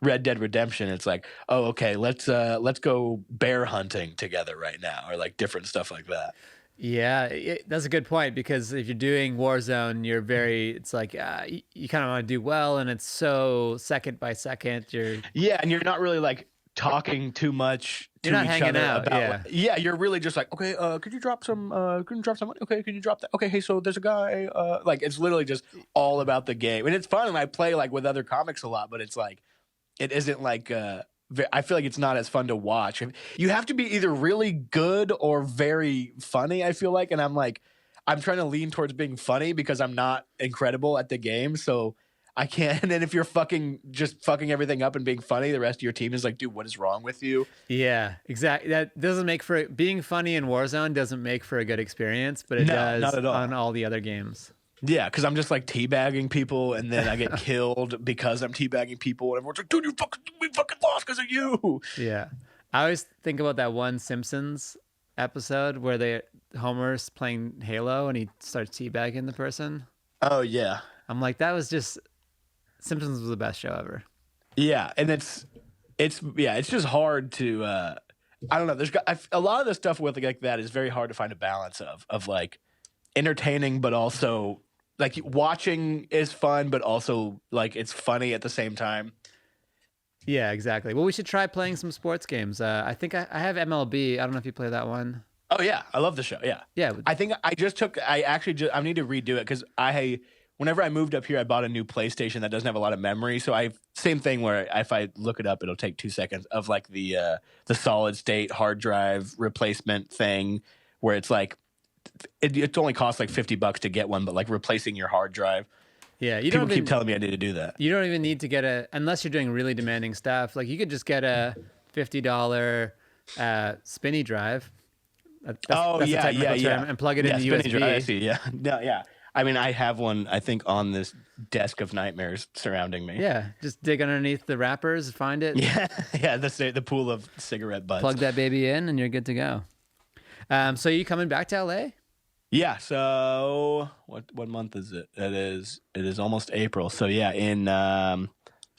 Red Dead Redemption. It's like, oh, okay, let's go bear hunting together right now, or like different stuff like that. Yeah, that's a good point, because if you're doing Warzone, it's like you kind of want to do well, and it's so second by second. Yeah, and you're not really like talking too much to you're not each hanging other out. about. Yeah, you're really just like, okay, could you drop some? Could you drop some? Okay, can you drop that? Okay, hey, so there's a guy. Like it's literally just all about the game, and it's fun. And I play like with other comics a lot, but it's like it isn't like. I feel like it's not as fun to watch. You have to be either really good or very funny, I feel like. And I'm trying to lean towards being funny because I'm not incredible at the game. So I can't. And then if you're fucking everything up and being funny, the rest of your team is like, dude, what is wrong with you? Yeah, exactly. That doesn't make for being funny in Warzone doesn't make for a good experience, but it does not at all. On all the other games. Yeah, because I'm just like teabagging people, and then I get killed because I'm teabagging people, and everyone's like, "Dude, we fucking lost because of you." Yeah, I always think about that one Simpsons episode where Homer's playing Halo and he starts teabagging the person. Oh yeah, I'm like, that was just Simpsons was the best show ever. Yeah, and it's just hard to. I don't know. A lot of the stuff with like that is very hard to find a balance of like entertaining, but also. Like watching is fun, but also like it's funny at the same time. Yeah, exactly. Well, we should try playing some sports games. I think I have MLB. I don't know if you play that one. Oh yeah, I love the show. Yeah, yeah. I think I need to redo it because whenever I moved up here, I bought a new PlayStation that doesn't have a lot of memory. So same thing where if I look it up, it'll take 2 seconds of like the solid state hard drive replacement thing where it's like, it only costs like $50 to get one, but like replacing your hard drive. Yeah, People keep telling me I need to do that. You don't even need to get unless you're doing really demanding stuff. Like you could just get a $50 spinny drive. That's the technical term, and plug it into USB. Drive, I see, yeah. No, yeah. I mean, I have one, I think, on this desk of nightmares surrounding me. Yeah, just dig underneath the wrappers, find it. Yeah, the pool of cigarette butts. Plug that baby in, and you're good to go. So you coming back to LA? Yeah. So what month is it? It is almost April. So yeah, in so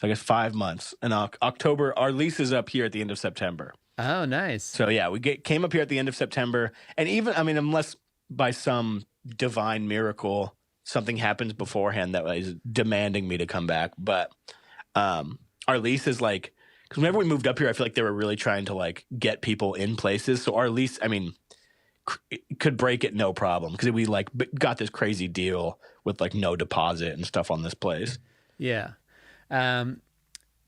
I guess 5 months. In October, our lease is up here at the end of September. Oh, nice. So yeah, we came up here at the end of September, and even unless by some divine miracle something happens beforehand that is demanding me to come back, but our lease is like, because whenever we moved up here, I feel like they were really trying to like get people in places. So our lease, could break it no problem because we like got this crazy deal with like no deposit and stuff on this place. Yeah.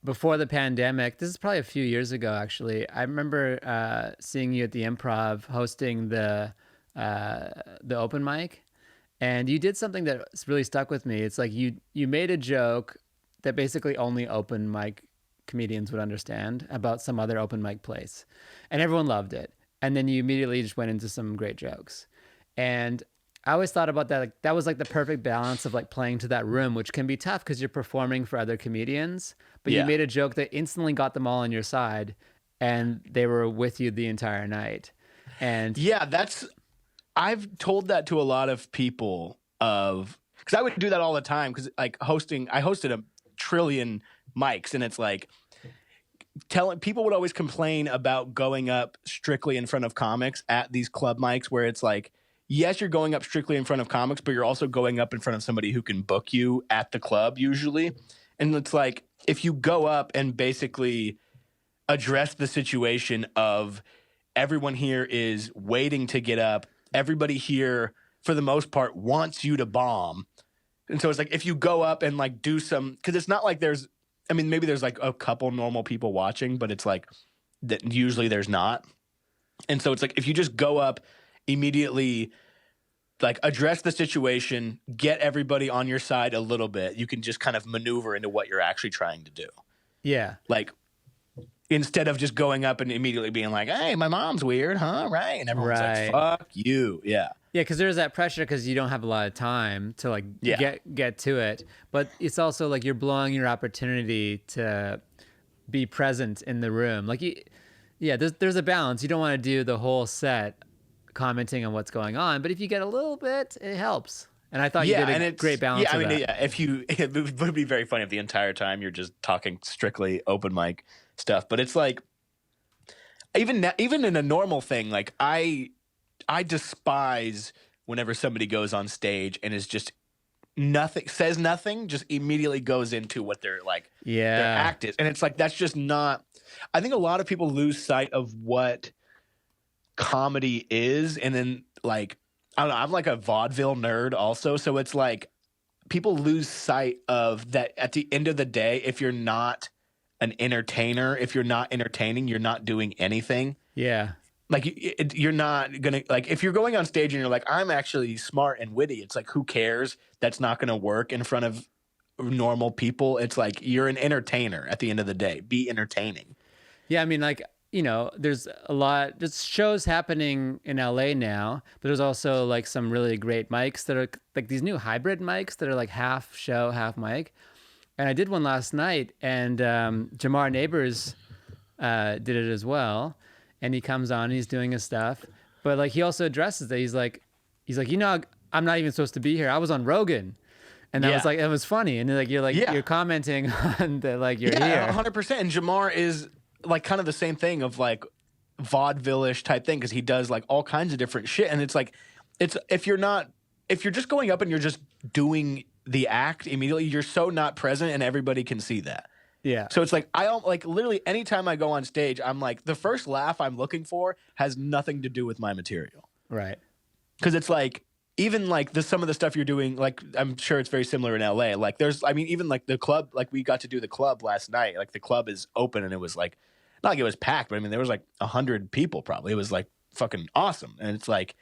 Before the pandemic, this is probably a few years ago, actually. I remember seeing you at the Improv hosting the open mic, and you did something that really stuck with me. It's like you made a joke that basically only open mic comedians would understand about some other open mic place, and everyone loved it. And then you immediately just went into some great jokes. And I always thought about that. Like, that was like the perfect balance of like playing to that room, which can be tough because you're performing for other comedians, but you made a joke that instantly got them all on your side and they were with you the entire night. And yeah, I've told that to a lot of people because I would do that all the time. Cause like I hosted a trillion mics, and it's like, people would always complain about going up strictly in front of comics at these club mics where it's like, yes, you're going up strictly in front of comics, but you're also going up in front of somebody who can book you at the club usually. And it's like, if you go up and basically address the situation of everyone here is waiting to get up, everybody here for the most part wants you to bomb. And so it's like, if you go up and like do some, because it's not like maybe there's like a couple normal people watching, but it's like that usually there's not. And so it's like, if you just go up immediately, like address the situation, get everybody on your side a little bit, you can just kind of maneuver into what you're actually trying to do. Yeah. Like instead of just going up and immediately being like, hey, my mom's weird, huh? Right. And everyone's like, fuck you. Yeah. Yeah, because there's that pressure because you don't have a lot of time to like get to it. But it's also like you're blowing your opportunity to be present in the room. Like, there's a balance. You don't want to do the whole set commenting on what's going on, but if you get a little bit, it helps. And I thought you did a great balance. Yeah, it would be very funny if the entire time you're just talking strictly open mic stuff. But it's like, even in a normal thing, like I despise whenever somebody goes on stage and is just says nothing, just immediately goes into what their act is. And it's like, that's just not, I think a lot of people lose sight of what comedy is. And then like, I don't know, I'm like a vaudeville nerd also. So it's like people lose sight of that at the end of the day, if you're not an entertainer, if you're not entertaining, you're not doing anything. Yeah. Like you're not gonna, like if you're going on stage and you're like, I'm actually smart and witty, it's like, who cares? That's not gonna work in front of normal people. It's like, you're an entertainer at the end of the day. Be entertaining. Yeah, I mean, like, there's shows happening in LA now, but there's also like some really great mics that are like these new hybrid mics that are like half show, half mic. And I did one last night, and Jamar Neighbors did it as well. And he comes on and he's doing his stuff. But like, he also addresses that. He's like, I'm not even supposed to be here. I was on Rogan. And that was like, it was funny. And like, you're commenting on that, like you're here. 100%. And Jamar is like kind of the same thing of like vaudeville-ish type thing. Cause he does like all kinds of different shit. And it's like, if you're just going up and you're just doing the act immediately, you're so not present and everybody can see that. Yeah. So it's like, I don't like, literally anytime I go on stage, I'm like, the first laugh I'm looking for has nothing to do with my material. Right. Because it's like, even like some of the stuff you're doing, like I'm sure it's very similar in LA. Like there's, I mean, even like the club, like we got to do the club last night. Like the club is open and it was like, not like it was packed, but I mean, there was like 100 people probably. It was like fucking awesome. And it's like,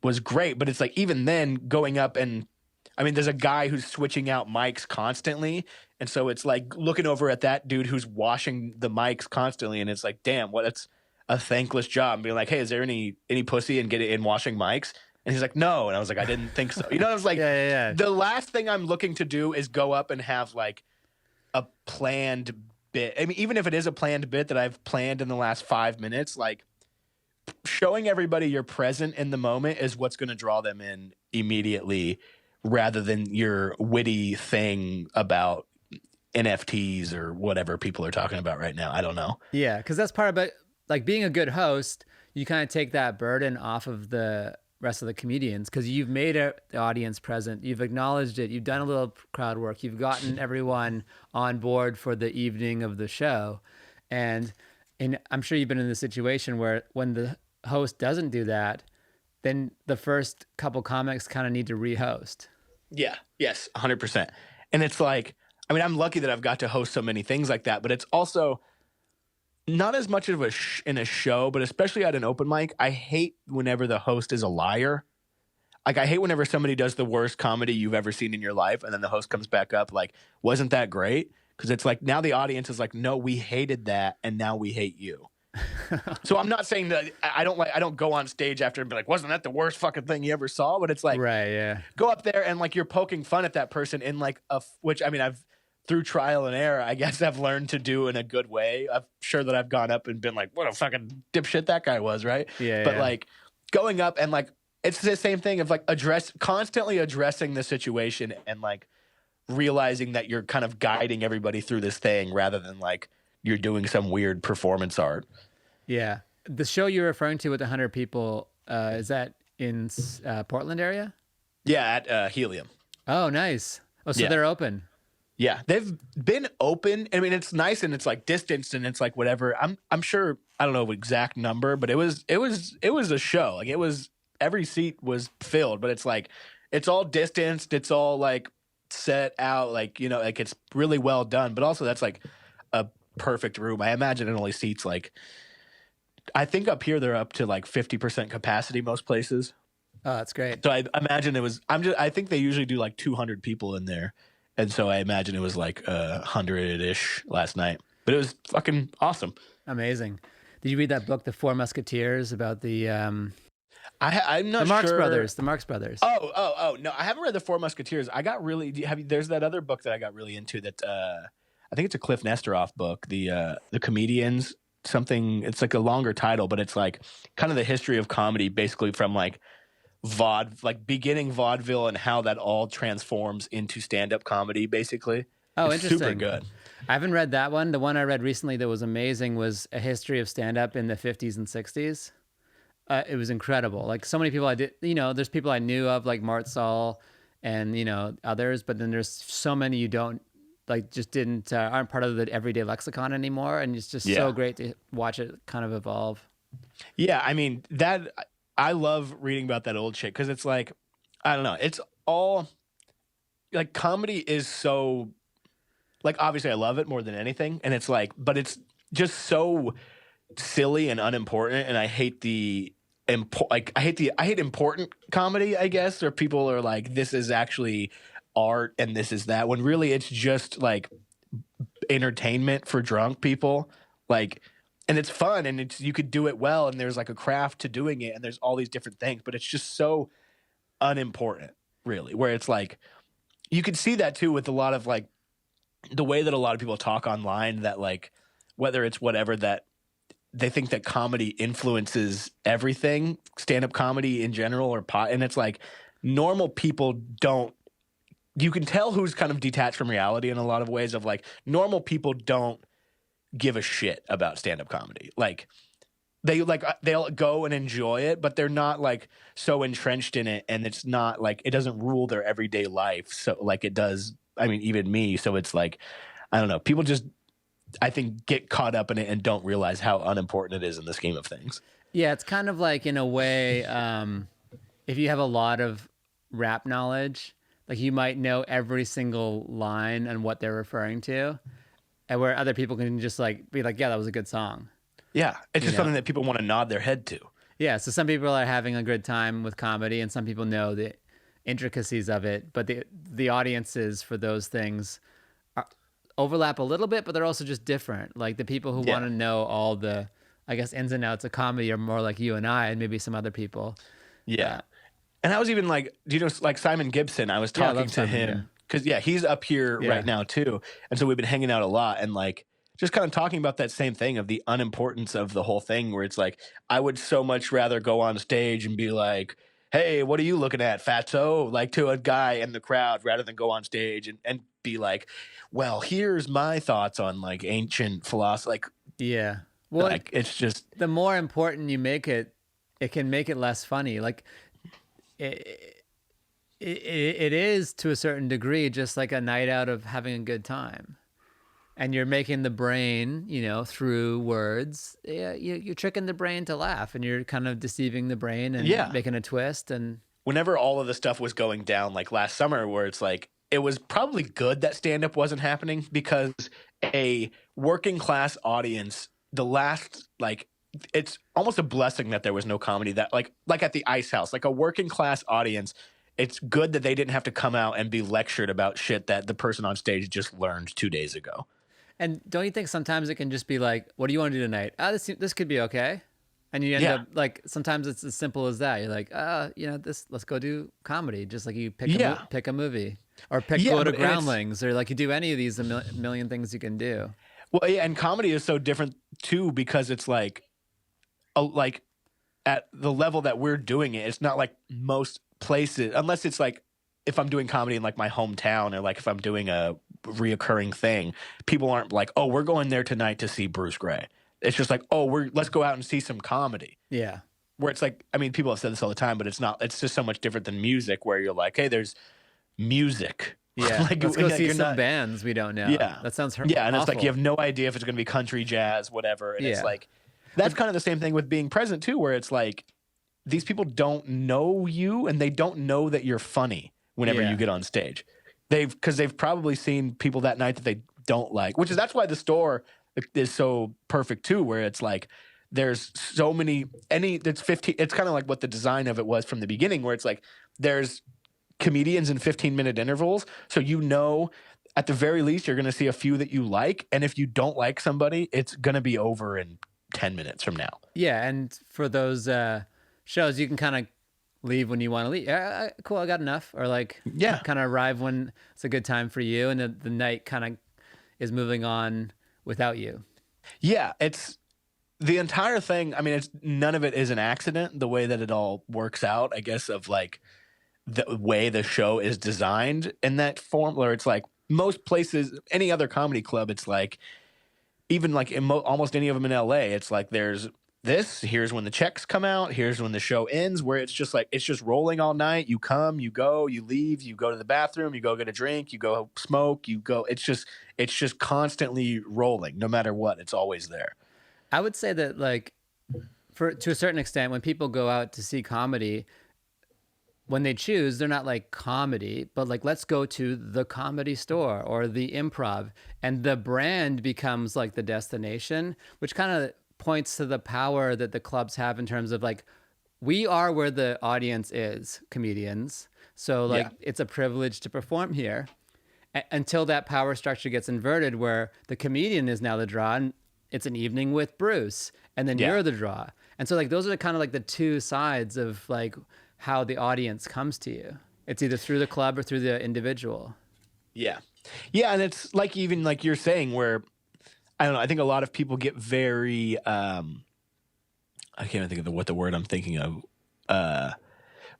was great. But it's like, even then going up and, I mean, there's a guy who's switching out mics constantly. And so it's like looking over at that dude who's washing the mics constantly. And it's like, damn, what, it's a thankless job. And being like, hey, is there any pussy and get it in washing mics? And he's like, no. And I was like, I didn't think so. You know, I was like, yeah. The last thing I'm looking to do is go up and have like a planned bit. I mean, even if it is a planned bit that I've planned in the last 5 minutes, like showing everybody you're present in the moment is what's going to draw them in immediately, rather than your witty thing about NFTs or whatever people are talking about right now. I don't know. Yeah, because that's part of it. Like being a good host, you kind of take that burden off of the rest of the comedians because you've made the audience present. You've acknowledged it. You've done a little crowd work. You've gotten everyone on board for the evening of the show. And I'm sure you've been in the situation where when the host doesn't do that, then the first couple comics kind of need to re-host. Yeah. Yes. 100%. And it's like, I mean, I'm lucky that I've got to host so many things like that, but it's also not as much of in a show, but especially at an open mic, I hate whenever the host is a liar. Like I hate whenever somebody does the worst comedy you've ever seen in your life, and then the host comes back up like, wasn't that great? Because it's like now the audience is like, no, we hated that, and now we hate you. So I'm not saying that I don't go on stage after and be like, wasn't that the worst fucking thing you ever saw? But it's like, right, yeah, go up there and like you're poking fun at that person in like which I mean I've through trial and error, I guess I've learned to do in a good way. I'm sure that I've gone up and been like, what a fucking dipshit that guy was, right? Yeah. But like going up and like it's the same thing of like constantly addressing the situation and like realizing that you're kind of guiding everybody through this thing rather than like you're doing some weird performance art. Yeah. The show you're referring to with 100 people, is that in Portland area? Yeah, at Helium. Oh, nice. Oh, so Yeah. they're open. Yeah, they've been open. I mean, it's nice and it's like distanced and it's like whatever. I'm sure I don't know the exact number, but it was a show. Like it was every seat was filled, but it's like it's all distanced. It's all like set out, like you know, like it's really well done. But also that's like a perfect room. I imagine it only seats like I think up here they're up to like 50% capacity most places. Oh, that's great. So I imagine it was. I think they usually do like 200 people in there. And so I imagine it was like 100-ish last night. But it was fucking awesome. Amazing. Did you read that book, The Four Musketeers, about the I'm not the Marx sure. Brothers? The Marx Brothers. Oh, no, I haven't read The Four Musketeers. I got really there's that other book that I got really into that I think it's a Cliff Nesteroff book, the Comedians something. It's like a longer title, but it's like kind of the history of comedy basically from like beginning vaudeville and how that all transforms into stand-up comedy basically. Oh, it's interesting. super good. I haven't read that one. The one I read recently that was amazing was A History of Stand-Up in the 50s and 60s. It was incredible. Like so many people I did, you know, there's people I knew of like Mart Saul and, you know, others, but then there's so many you don't like just didn't aren't part of the everyday lexicon anymore. And it's just so great to watch it kind of evolve. Yeah. I mean I love reading about that old shit because it's like, I don't know. It's all like comedy is so like, obviously I love it more than anything. And it's like, but it's just so silly and unimportant. And I hate I hate important comedy, I guess, where people are like, this is actually art and this is that when really it's just like entertainment for drunk people. Like, and it's fun and you could do it well and there's like a craft to doing it and there's all these different things, but it's just so unimportant really, where it's like, you could see that too with a lot of like the way that a lot of people talk online that like, whether it's whatever that they think that comedy influences everything, stand-up comedy in general or pot. And it's like normal people don't, you can tell who's kind of detached from reality in a lot of ways of like normal people don't give a shit about stand-up comedy. Like they'll go and enjoy it, but they're not like so entrenched in it and it's not like it doesn't rule their everyday life so like it does, I mean even me. So it's like I don't know, people just I think get caught up in it and don't realize how unimportant it is in the scheme of things. Yeah, it's kind of like in a way if you have a lot of rap knowledge. Like you might know every single line and what they're referring to, and where other people can just like be like, yeah, that was a good song. Yeah, it's You just know? something that people want to nod their head to. Yeah. So some people are having a good time with comedy, and some people know the intricacies of it, but the audiences for those things are, overlap a little bit, but they're also just different. Like the people who want Yeah, to know all the, I guess, ins and outs of comedy are more like you and I, and maybe some other people. yeah. Uh, And I was even like, do you know, like Simon Gibson? I was yeah, I talking love to Simon. Yeah. him because yeah, he's up here right Yeah. now too, and so we've been hanging out a lot and like just kind of talking about that same thing of the unimportance of the whole thing. Where it's like, I would so much rather go on stage and be like, "Hey, what are you looking at, fatso?" Like to a guy in the crowd, rather than go on stage and be like, "Well, here's my thoughts on like ancient philosophy." Yeah. Well, It's just the more important you make it, it can make it less funny. Like it, it is to a certain degree just like a night out of having a good time. And you're making the brain, through words, yeah, you're tricking the brain to laugh, and you're kind of deceiving the brain and yeah. making a twist. And Whenever all of the stuff was going down, like last summer, where it's like, it was probably good that stand up wasn't happening because a working class audience, the last, like, it's almost a blessing that there was no comedy that, like at the Ice House, like a working class audience. It's good that they didn't have to come out and be lectured about shit that the person on stage just learned 2 days ago. and don't you think sometimes it can just be like, what do you want to do tonight? This could be okay. And you end Yeah. up like sometimes it's as simple as that. You're like, this let's go do comedy, just like you Yeah. pick a movie or pick Yeah. go to But, and it's, Groundlings, or like you do any of these million things you can do. well, yeah. And comedy is so different too because it's like at the level that we're doing it, it's not like most places, unless it's like if I'm doing comedy in like my hometown or like if I'm doing a reoccurring thing, people aren't like, oh, we're going there tonight to see Bruce Gray. It's just like, oh, let's go out and see some comedy. Yeah. Where it's like, I mean, people have said this all the time, but it's not. It's just so much different than music, where you're like, hey, there's music. Yeah. Like, Let's go like, see you're some not, bands we don't know. yeah, That sounds yeah, and awful. it's like you have no idea if it's going to be country, jazz, whatever, and it's Yeah. like that's kind of the same thing with being present too, where it's like these people don't know you and they don't know that you're funny whenever Yeah. you get on stage. Because they've probably seen people that night that they don't like, that's why the store is so perfect too, where it's like there's so many that's 15. It's kind of like what the design of it was from the beginning, where it's like there's comedians in 15-minute intervals, so at the very least you're going to see a few that you like, and if you don't like somebody, it's going to be over in 10 minutes from now. Yeah, and for those shows, you can kind of leave when you want to leave. Cool, I got enough. Or like, Yeah. kind of arrive when it's a good time for you, and the night kind of is moving on without you. Yeah, it's the entire thing. I mean, it's none of it is an accident. The way that it all works out, I guess, of like the way the show is designed in that form, where it's like most places, any other comedy club, it's like even like in almost any of them in LA, it's like there's here's when the checks come out, here's when the show ends, where it's just like it's just rolling all night. You come, you go, you leave, you go to the bathroom, you go get a drink, you go smoke, you go. It's just constantly rolling, no matter what. It's always there. I would say that like to a certain extent, when people go out to see comedy, when they choose, they're not like comedy, but like let's go to the Comedy Store or the Improv, and the brand becomes like the destination, which kind of points to the power that the clubs have in terms of like we are where the audience is, comedians. So like it's a privilege to perform here until that power structure gets inverted, where the comedian is now the draw, and it's an evening with Bruce, and then you're the draw. And so like those are kind of like the two sides of like how the audience comes to you. It's either through the club or through the individual. Yeah. Yeah. And it's like, even like you're saying, where I don't know, I think a lot of people get very, I can't even think of what the word I'm thinking of,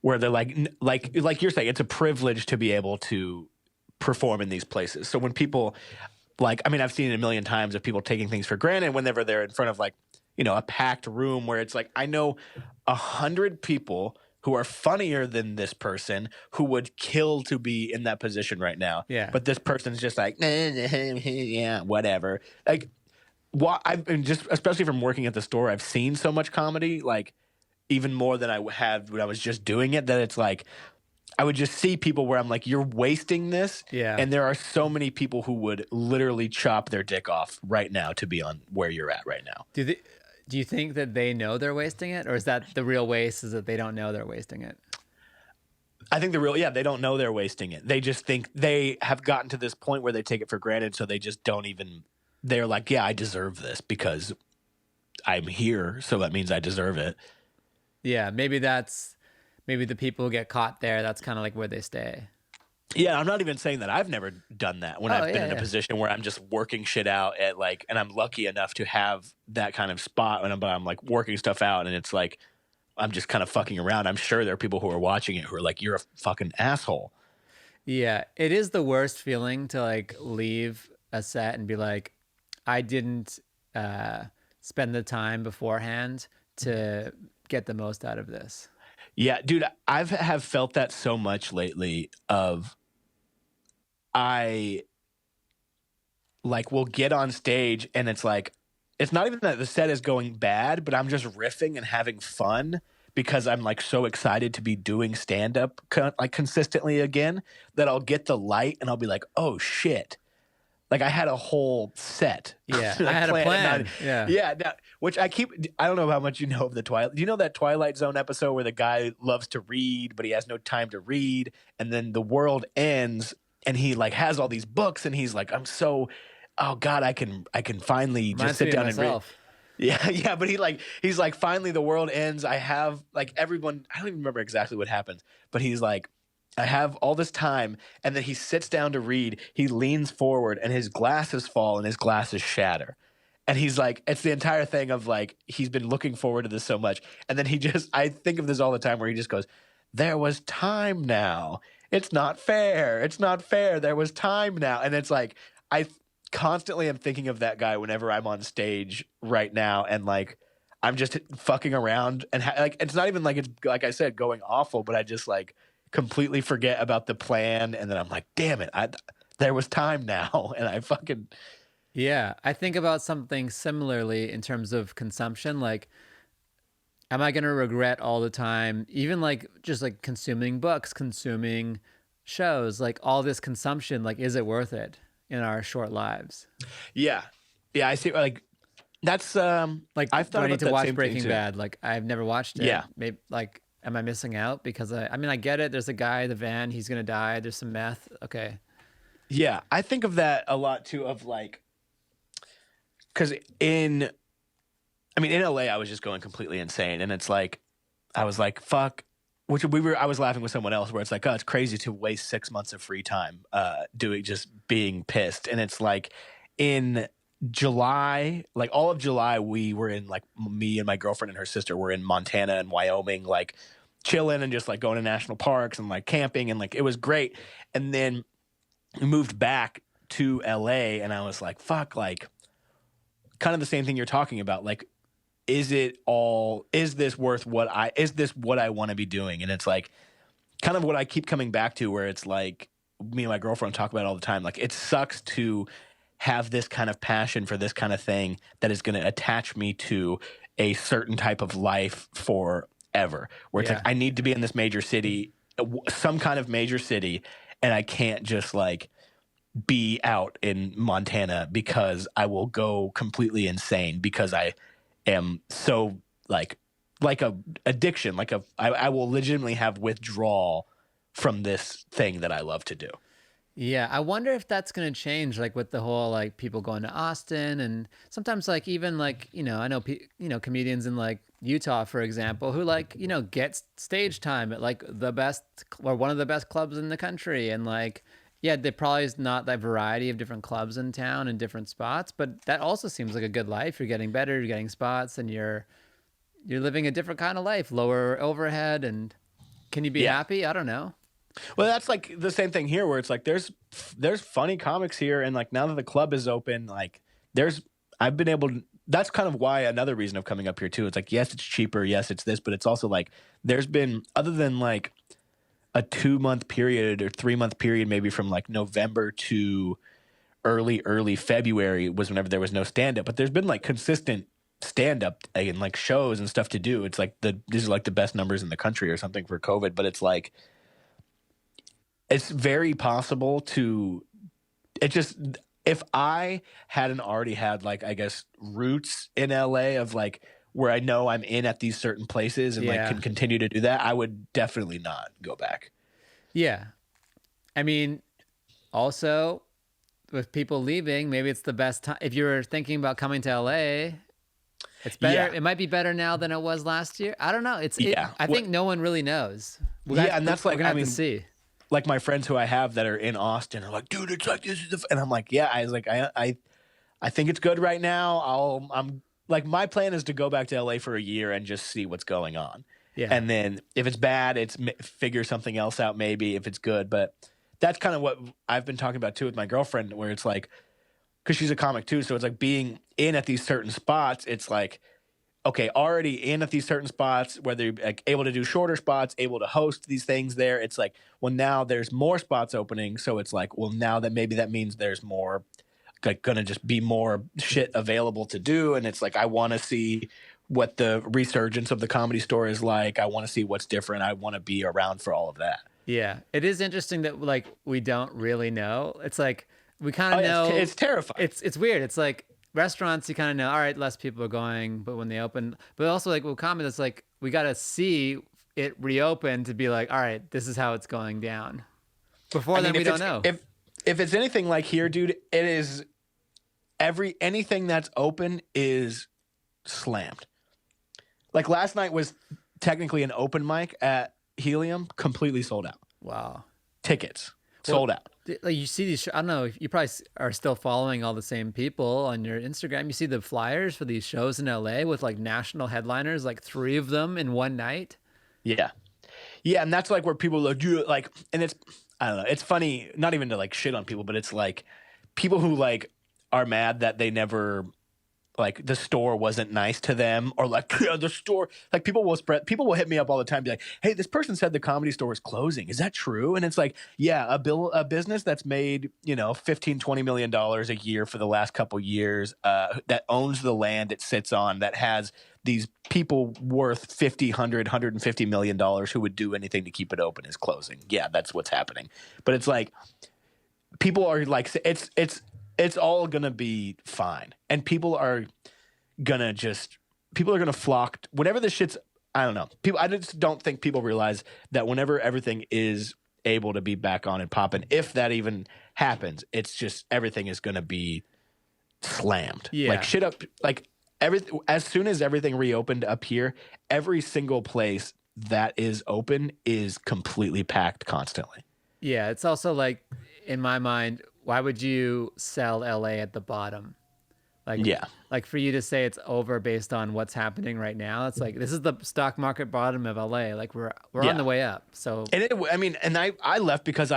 where they're like you're saying, it's a privilege to be able to perform in these places. So when people like, I mean, I've seen it a million times of people taking things for granted whenever they're in front of like, a packed room, where it's like, I know 100 people who are funnier than this person who would kill to be in that position right now. Yeah. But this person's just like, yeah, whatever. Like, I've been just, especially from working at the store, I've seen so much comedy, like even more than I had when I was just doing it, that it's like, I would just see people where I'm like, you're wasting this. Yeah. And there are so many people who would literally chop their dick off right now to be on where you're at right now. Do you think that they know they're wasting it, or is that the real waste? Is that they don't know they're wasting it? I think they don't know they're wasting it. They just think they have gotten to this point where they take it for granted. So they just don't even, they're like, yeah, I deserve this because I'm here. So that means I deserve it. Yeah, maybe the people who get caught there, that's kind of like where they stay. Yeah, I'm not even saying that I've never done that when I've been in a position where I'm just working shit out at like, and I'm lucky enough to have that kind of spot when I'm like working stuff out, and it's like I'm just kind of fucking around. I'm sure there are people who are watching it who are like, "You're a fucking asshole." Yeah, it is the worst feeling to like leave a set and be like, I didn't spend the time beforehand to get the most out of this. Yeah, dude, have felt that so much lately. I like will get on stage and it's like it's not even that the set is going bad, but I'm just riffing and having fun because I'm like so excited to be doing stand up like consistently again that I'll get the light and I'll be like, "Oh shit." Like I had a whole set. Yeah, like I had a plan. Yeah. Now, which I don't know how much you know of the Twilight. Do you know that Twilight Zone episode where the guy loves to read, but he has no time to read, and then the world ends, and he like has all these books, and he's like, oh God, I can finally just sit down and read. Yeah, but he's like, finally the world ends. I have like everyone. I don't even remember exactly what happens, but he's like, I have all this time, and then he sits down to read. He leans forward, and his glasses fall, and his glasses shatter. And he's like, it's the entire thing of like, he's been looking forward to this so much. And then I think of this all the time where he just goes, there was time now. It's not fair. It's not fair. There was time now. And it's like, I constantly am thinking of that guy whenever I'm on stage right now. And like, I'm just fucking around. And like, it's not even like, it's like I said, going awful, but I just like completely forget about the plan. And then I'm like, damn it. There was time now. And I fucking... Yeah, I think about something similarly in terms of consumption. Like, am I going to regret all the time, even like just like consuming books, consuming shows, like all this consumption, like, is it worth it in our short lives? Yeah. Yeah, I see. Like, that's, like, I've thought do I about need to that watch same Breaking thing too. Bad? Like, I've never watched it. Yeah. Maybe, like, am I missing out? Because I mean, I get it. There's a guy in the van. He's going to die. There's some meth. Okay. Yeah. I think of that a lot too, of like, because in LA, I was just going completely insane. And it's like, I was like, fuck, I was laughing with someone else where it's like, oh, it's crazy to waste 6 months of free time just being pissed. And it's like in July, like all of July, we were in like me and my girlfriend and her sister were in Montana and Wyoming, like chilling and just like going to national parks and like camping. And like, it was great. And then we moved back to LA and I was like, fuck, like, kind of the same thing you're talking about. Like, is this what I want to be doing? And it's like kind of what I keep coming back to, where it's like me and my girlfriend talk about it all the time. Like, it sucks to have this kind of passion for this kind of thing that is going to attach me to a certain type of life forever, where it's like, I need to be in this major city, some kind of major city. And I can't just like be out in Montana because I will go completely insane because I am so like a addiction, I will legitimately have withdrawal from this thing that I love to do. Yeah, I wonder if that's going to change, like with the whole like people going to Austin, and sometimes like even like I know comedians in like Utah, for example, who like get stage time at like the best or one of the best clubs in the country, and like there probably is not that variety of different clubs in town and different spots, but that also seems like a good life. You're getting better, you're getting spots, and you're living a different kind of life, lower overhead, and can you be happy? I don't know. Well, that's like the same thing here, where it's like there's funny comics here, and like now that the club is open, like I've been able to. That's kind of why another reason of coming up here too. It's like, yes, it's cheaper, yes, it's this, but it's also like there's been, other than like a 2-month period or 3-month period, maybe from like November to early February was whenever there was no stand up, but there's been like consistent stand up and like shows and stuff to do. It's like these are like the best numbers in the country or something for COVID, but it's like it's very possible to it just if I hadn't already had like I guess roots in LA of like where I know I'm in at these certain places and like Yeah. can continue to do that, I would definitely not go back. Yeah. I mean, also with people leaving, maybe it's the best time. If you're thinking about coming to LA, it's better. Yeah. It might be better now than it was last year. I don't know. Yeah. I What think no one really knows. yeah, and that's We're like gonna I have to mean see. like my friends who I have that are in Austin are like, dude, it's like this is and I'm like, yeah, I was like I think it's good right now. I'm like my plan is to go back to LA for a year and just see what's going on. Yeah. And then if it's bad, figure something else out maybe if it's good, but that's kind of what I've been talking about too with my girlfriend where it's like cuz she's a comic too, so it's like being in at these certain spots, it's like okay, already in at these certain spots, whether you're like, able to do shorter spots, able to host these things there, it's like, well, now there's more spots opening. So it's like, well, now that maybe that means there's more, like, gonna just be more shit available to do. And it's like, I want to see what the resurgence of the Comedy Store is like. I want to see what's different. I want to be around for all of that. Yeah. It is interesting that like we don't really know. It's like we kind of Oh, yeah, know. it's terrifying. It's weird. It's like restaurants, you kind of know, all right, less people are going, but when they open, but also like with comedy, it's like we got to see it reopen to be like, all right, this is how it's going down. Before I then, mean, we don't know. If it's anything like here, dude, it is anything that's open is slammed. Like last night was technically an open mic at Helium, completely sold out. Wow. Tickets sold out. Like you see these, I don't know, you probably are still following all the same people on your Instagram. You see the flyers for these shows in LA with like national headliners, like 3 of them in one night. Yeah. Yeah, and that's like where people like you like and it's I don't know, it's funny, not even to like shit on people, but it's like people who like are mad that they never like the store wasn't nice to them or like yeah, the store like people will hit me up all the time and be like, hey, this person said the Comedy Store is closing, is that true? And it's like, yeah, a business that's made 15-20 million dollars a year for the last couple years, that owns the land it sits on, that has these people worth 50 100 150 million dollars who would do anything to keep it open is closing. Yeah, that's what's happening. But it's like people are like it's all gonna be fine, and people are gonna flock whenever this shit's. I don't know. I just don't think people realize that whenever everything is able to be back on and popping, if that even happens, it's just everything is gonna be slammed. Yeah. Like shit up. Like as soon as everything reopened up here, every single place that is open is completely packed constantly. Yeah. It's also like, in my mind, why would you sell LA at the bottom? Like, Yeah. like for you to say it's over based on what's happening right now, it's like this is the stock market bottom of LA. Like we're Yeah. on the way up. So And I left because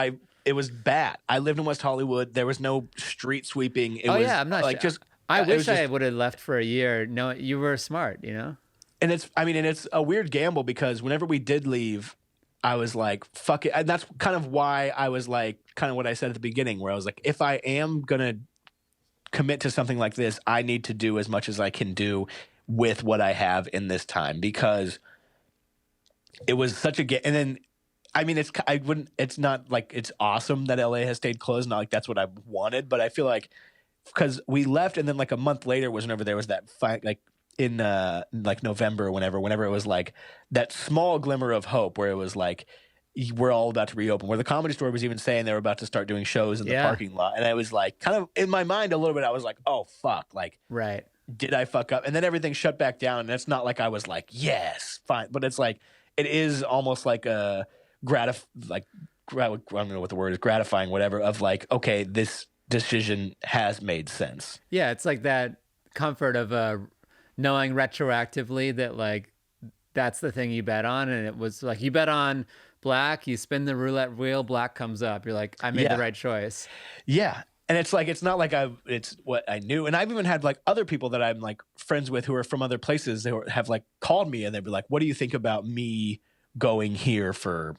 it was bad. I lived in West Hollywood. There was no street sweeping. It was I'm not like sure. just. I it wish was just- I would have left for a year. No, you were smart. And it's a weird gamble because whenever we did leave, I was like, fuck it. And that's kind of why I was like, kind of what I said at the beginning, where I was like, if I am gonna commit to something like this, I need to do as much as I can do with what I have in this time, because it was such a and then I mean it's not like it's awesome that LA has stayed closed, not like that's what I wanted, but I feel like because we left and then like a month later was whenever there was that fight, like in like November, whenever it was like that small glimmer of hope where it was like we're all about to reopen, where the Comedy Store was even saying they were about to start doing shows in the parking lot. And I was like, kind of in my mind a little bit, I was like, oh, fuck. Like, right. Did I fuck up? And then everything shut back down. And it's not like I was like, yes, fine. But it's like, it is almost like a I don't know what the word is, gratifying, whatever, of like, okay, this decision has made sense. Yeah. It's like that comfort of knowing retroactively that like, that's the thing you bet on. And it was like, you bet on black, you spin the roulette wheel, black comes up. You're like, I made the right choice. Yeah. And it's like, it's not like it's what I knew. And I've even had like other people that I'm like friends with who are from other places that have like called me and they'd be like, what do you think about me going here for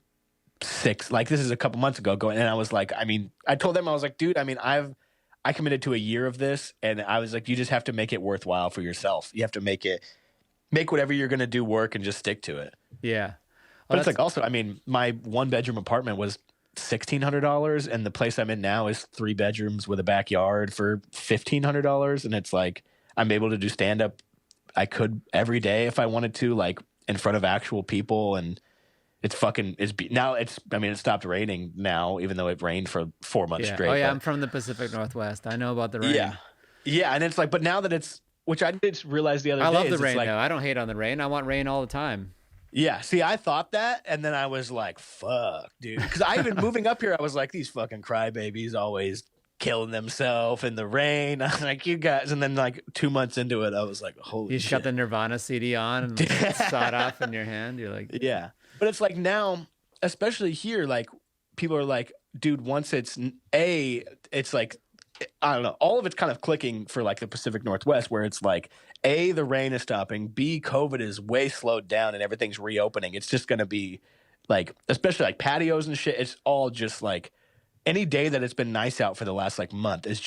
like this is a couple months ago going. And I was like, I mean, I told them, I was like, dude, I mean, I committed to a year of this. And I was like, you just have to make it worthwhile for yourself. You have to make whatever you're going to do work and just stick to it. Yeah. But it's like also, I mean, my 1-bedroom apartment was $1,600, and the place I'm in now is 3 bedrooms with a backyard for $1,500, and it's like I'm able to do stand up. I could every day if I wanted to, like in front of actual people, and now it's. I mean, it stopped raining now, even though it rained for 4 months Yeah. straight. Oh yeah, but I'm from the Pacific Northwest. I know about the rain. Yeah, and it's like, but now that it's, which I did realize the other day, I love the is rain like, though. I don't hate on the rain. I want rain all the time. yeah. See, I thought that, and then I was like, "Fuck, dude," because I even moving up here, I was like, "These fucking crybabies always killing themselves in the rain." I'm like, you guys, and then like 2 months into it, I was like, "Holy You shit!" shut the Nirvana CD on and sawed off in your hand. You're like, Yeah, but it's like now, especially here, like people are like, "Dude, once it's like." I don't know. All of it's kind of clicking for like the Pacific Northwest, where it's like, A, the rain is stopping. B, COVID is way slowed down and everything's reopening. It's just going to be like, especially like patios and shit. It's all just like any day that it's been nice out for the last like month is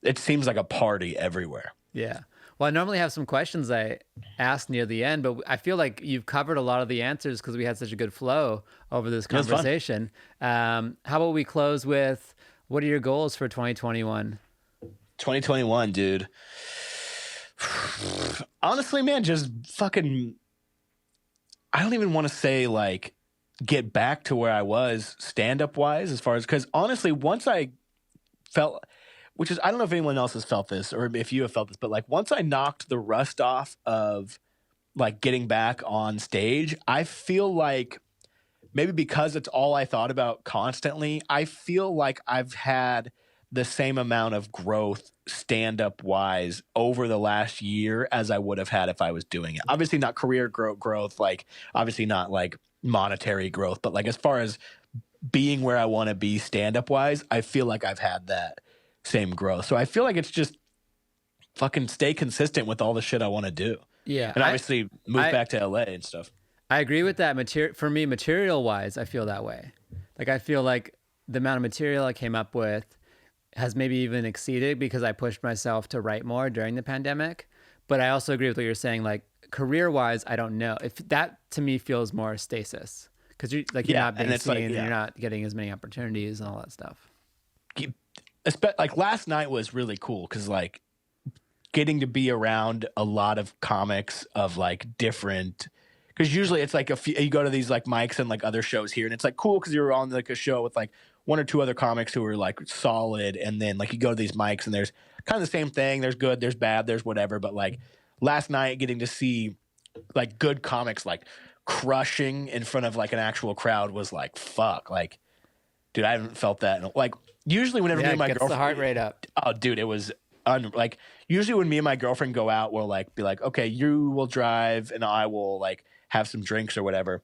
it seems like a party everywhere. yeah. Well, I normally have some questions I ask near the end, but I feel like you've covered a lot of the answers because we had such a good flow over this conversation. How about we close with, what are your goals for 2021? 2021, dude. Honestly, man, just fucking, I don't even want to say like get back to where I was stand-up wise, as far as, because honestly, once I felt, which is, I don't know if anyone else has felt this or if you have felt this, but like once I knocked the rust off of like getting back on stage, I feel like maybe because it's all I thought about constantly, I feel like I've had the same amount of growth stand-up wise over the last year as I would have had if I was doing it. Obviously not career growth, like obviously not like monetary growth, but like as far as being where I want to be stand-up wise, I feel like I've had that same growth. So I feel like it's just fucking stay consistent with all the shit I want to do. Yeah. And obviously move back to LA and stuff. I agree with that. For me, material wise, I feel that way. Like, I feel like the amount of material I came up with has maybe even exceeded because I pushed myself to write more during the pandemic. But I also agree with what you're saying. Like, career wise, I don't know if that to me feels more stasis because you're not being seen and you're not getting as many opportunities and all that stuff. Like last night was really cool because like getting to be around a lot of comics of like different. Because usually it's like you go to these like mics and like other shows here, and it's like cool because you're on like a show with like one or two other comics who are like solid, and then like you go to these mics and there's kind of the same thing. There's good, there's bad, there's whatever. But like last night, getting to see like good comics like crushing in front of like an actual crowd was like fuck. Like, dude, I haven't felt that. Like usually whenever me and my girlfriend, the heart rate up. Oh, dude, it was like usually when me and my girlfriend go out, we'll like be like, okay, you will drive and I will like have some drinks or whatever.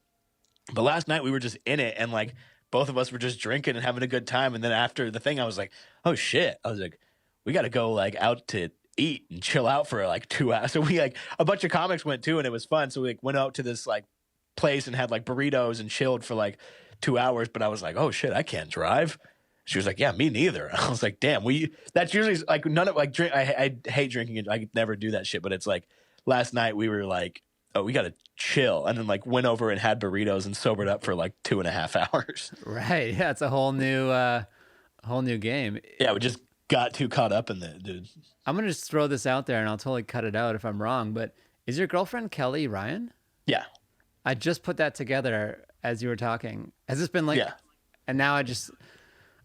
But last night we were just in it and like both of us were just drinking and having a good time. And then after the thing, I was like, oh shit. I was like, we got to go like out to eat and chill out for like 2 hours. So we like a bunch of comics went too and it was fun. So we like went out to this like place and had like burritos and chilled for like 2 hours. But I was like, oh shit, I can't drive. She was like, yeah, me neither. I was like, damn, that's usually like none of like drink. I hate drinking. I never do that shit. But it's like last night we were like, oh, we got to chill. And then like went over and had burritos and sobered up for like 2.5 hours. Right. Yeah. It's a whole new game. Yeah. We just got too caught up in it, dude. I'm going to just throw this out there and I'll totally cut it out if I'm wrong, but is your girlfriend Kelly Ryan? Yeah. I just put that together as you were talking. Has this been like, yeah. And now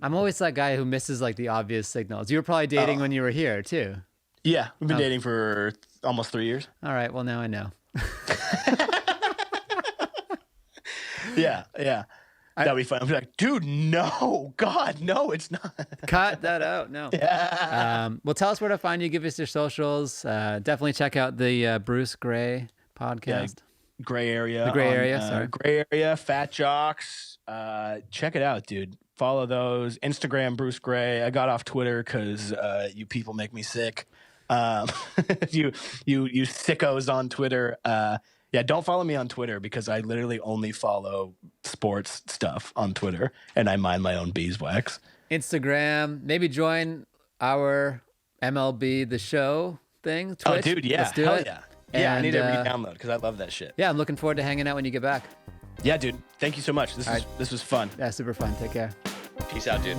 I'm always that guy who misses like the obvious signals. You were probably dating when you were here too. Yeah. We've been dating for almost 3 years. All right. Well, now I know. Yeah. That'd be fun. I'm like, dude, no, God, no, it's not. Cut that out. No. Yeah. Well, tell us where to find you. Give us your socials. Definitely check out the Bruce Gray podcast. Yeah, Gray Area. The Gray Area. Sorry. Gray Area. Fat Jocks. Check it out, dude. Follow those. Instagram, Bruce Gray. I got off Twitter because you people make me sick. You sickos on Twitter. Yeah, don't follow me on Twitter because I literally only follow sports stuff on Twitter and I mind my own beeswax. Instagram, maybe join our MLB The Show thing. Twitch. Oh, dude, yeah. Let's do Hell it. yeah. Yeah, I need to re-download because I love that shit. Yeah, I'm looking forward to hanging out when you get back. Yeah, dude. Thank you so much. This was fun. Yeah, super fun. Take care. Peace out, dude.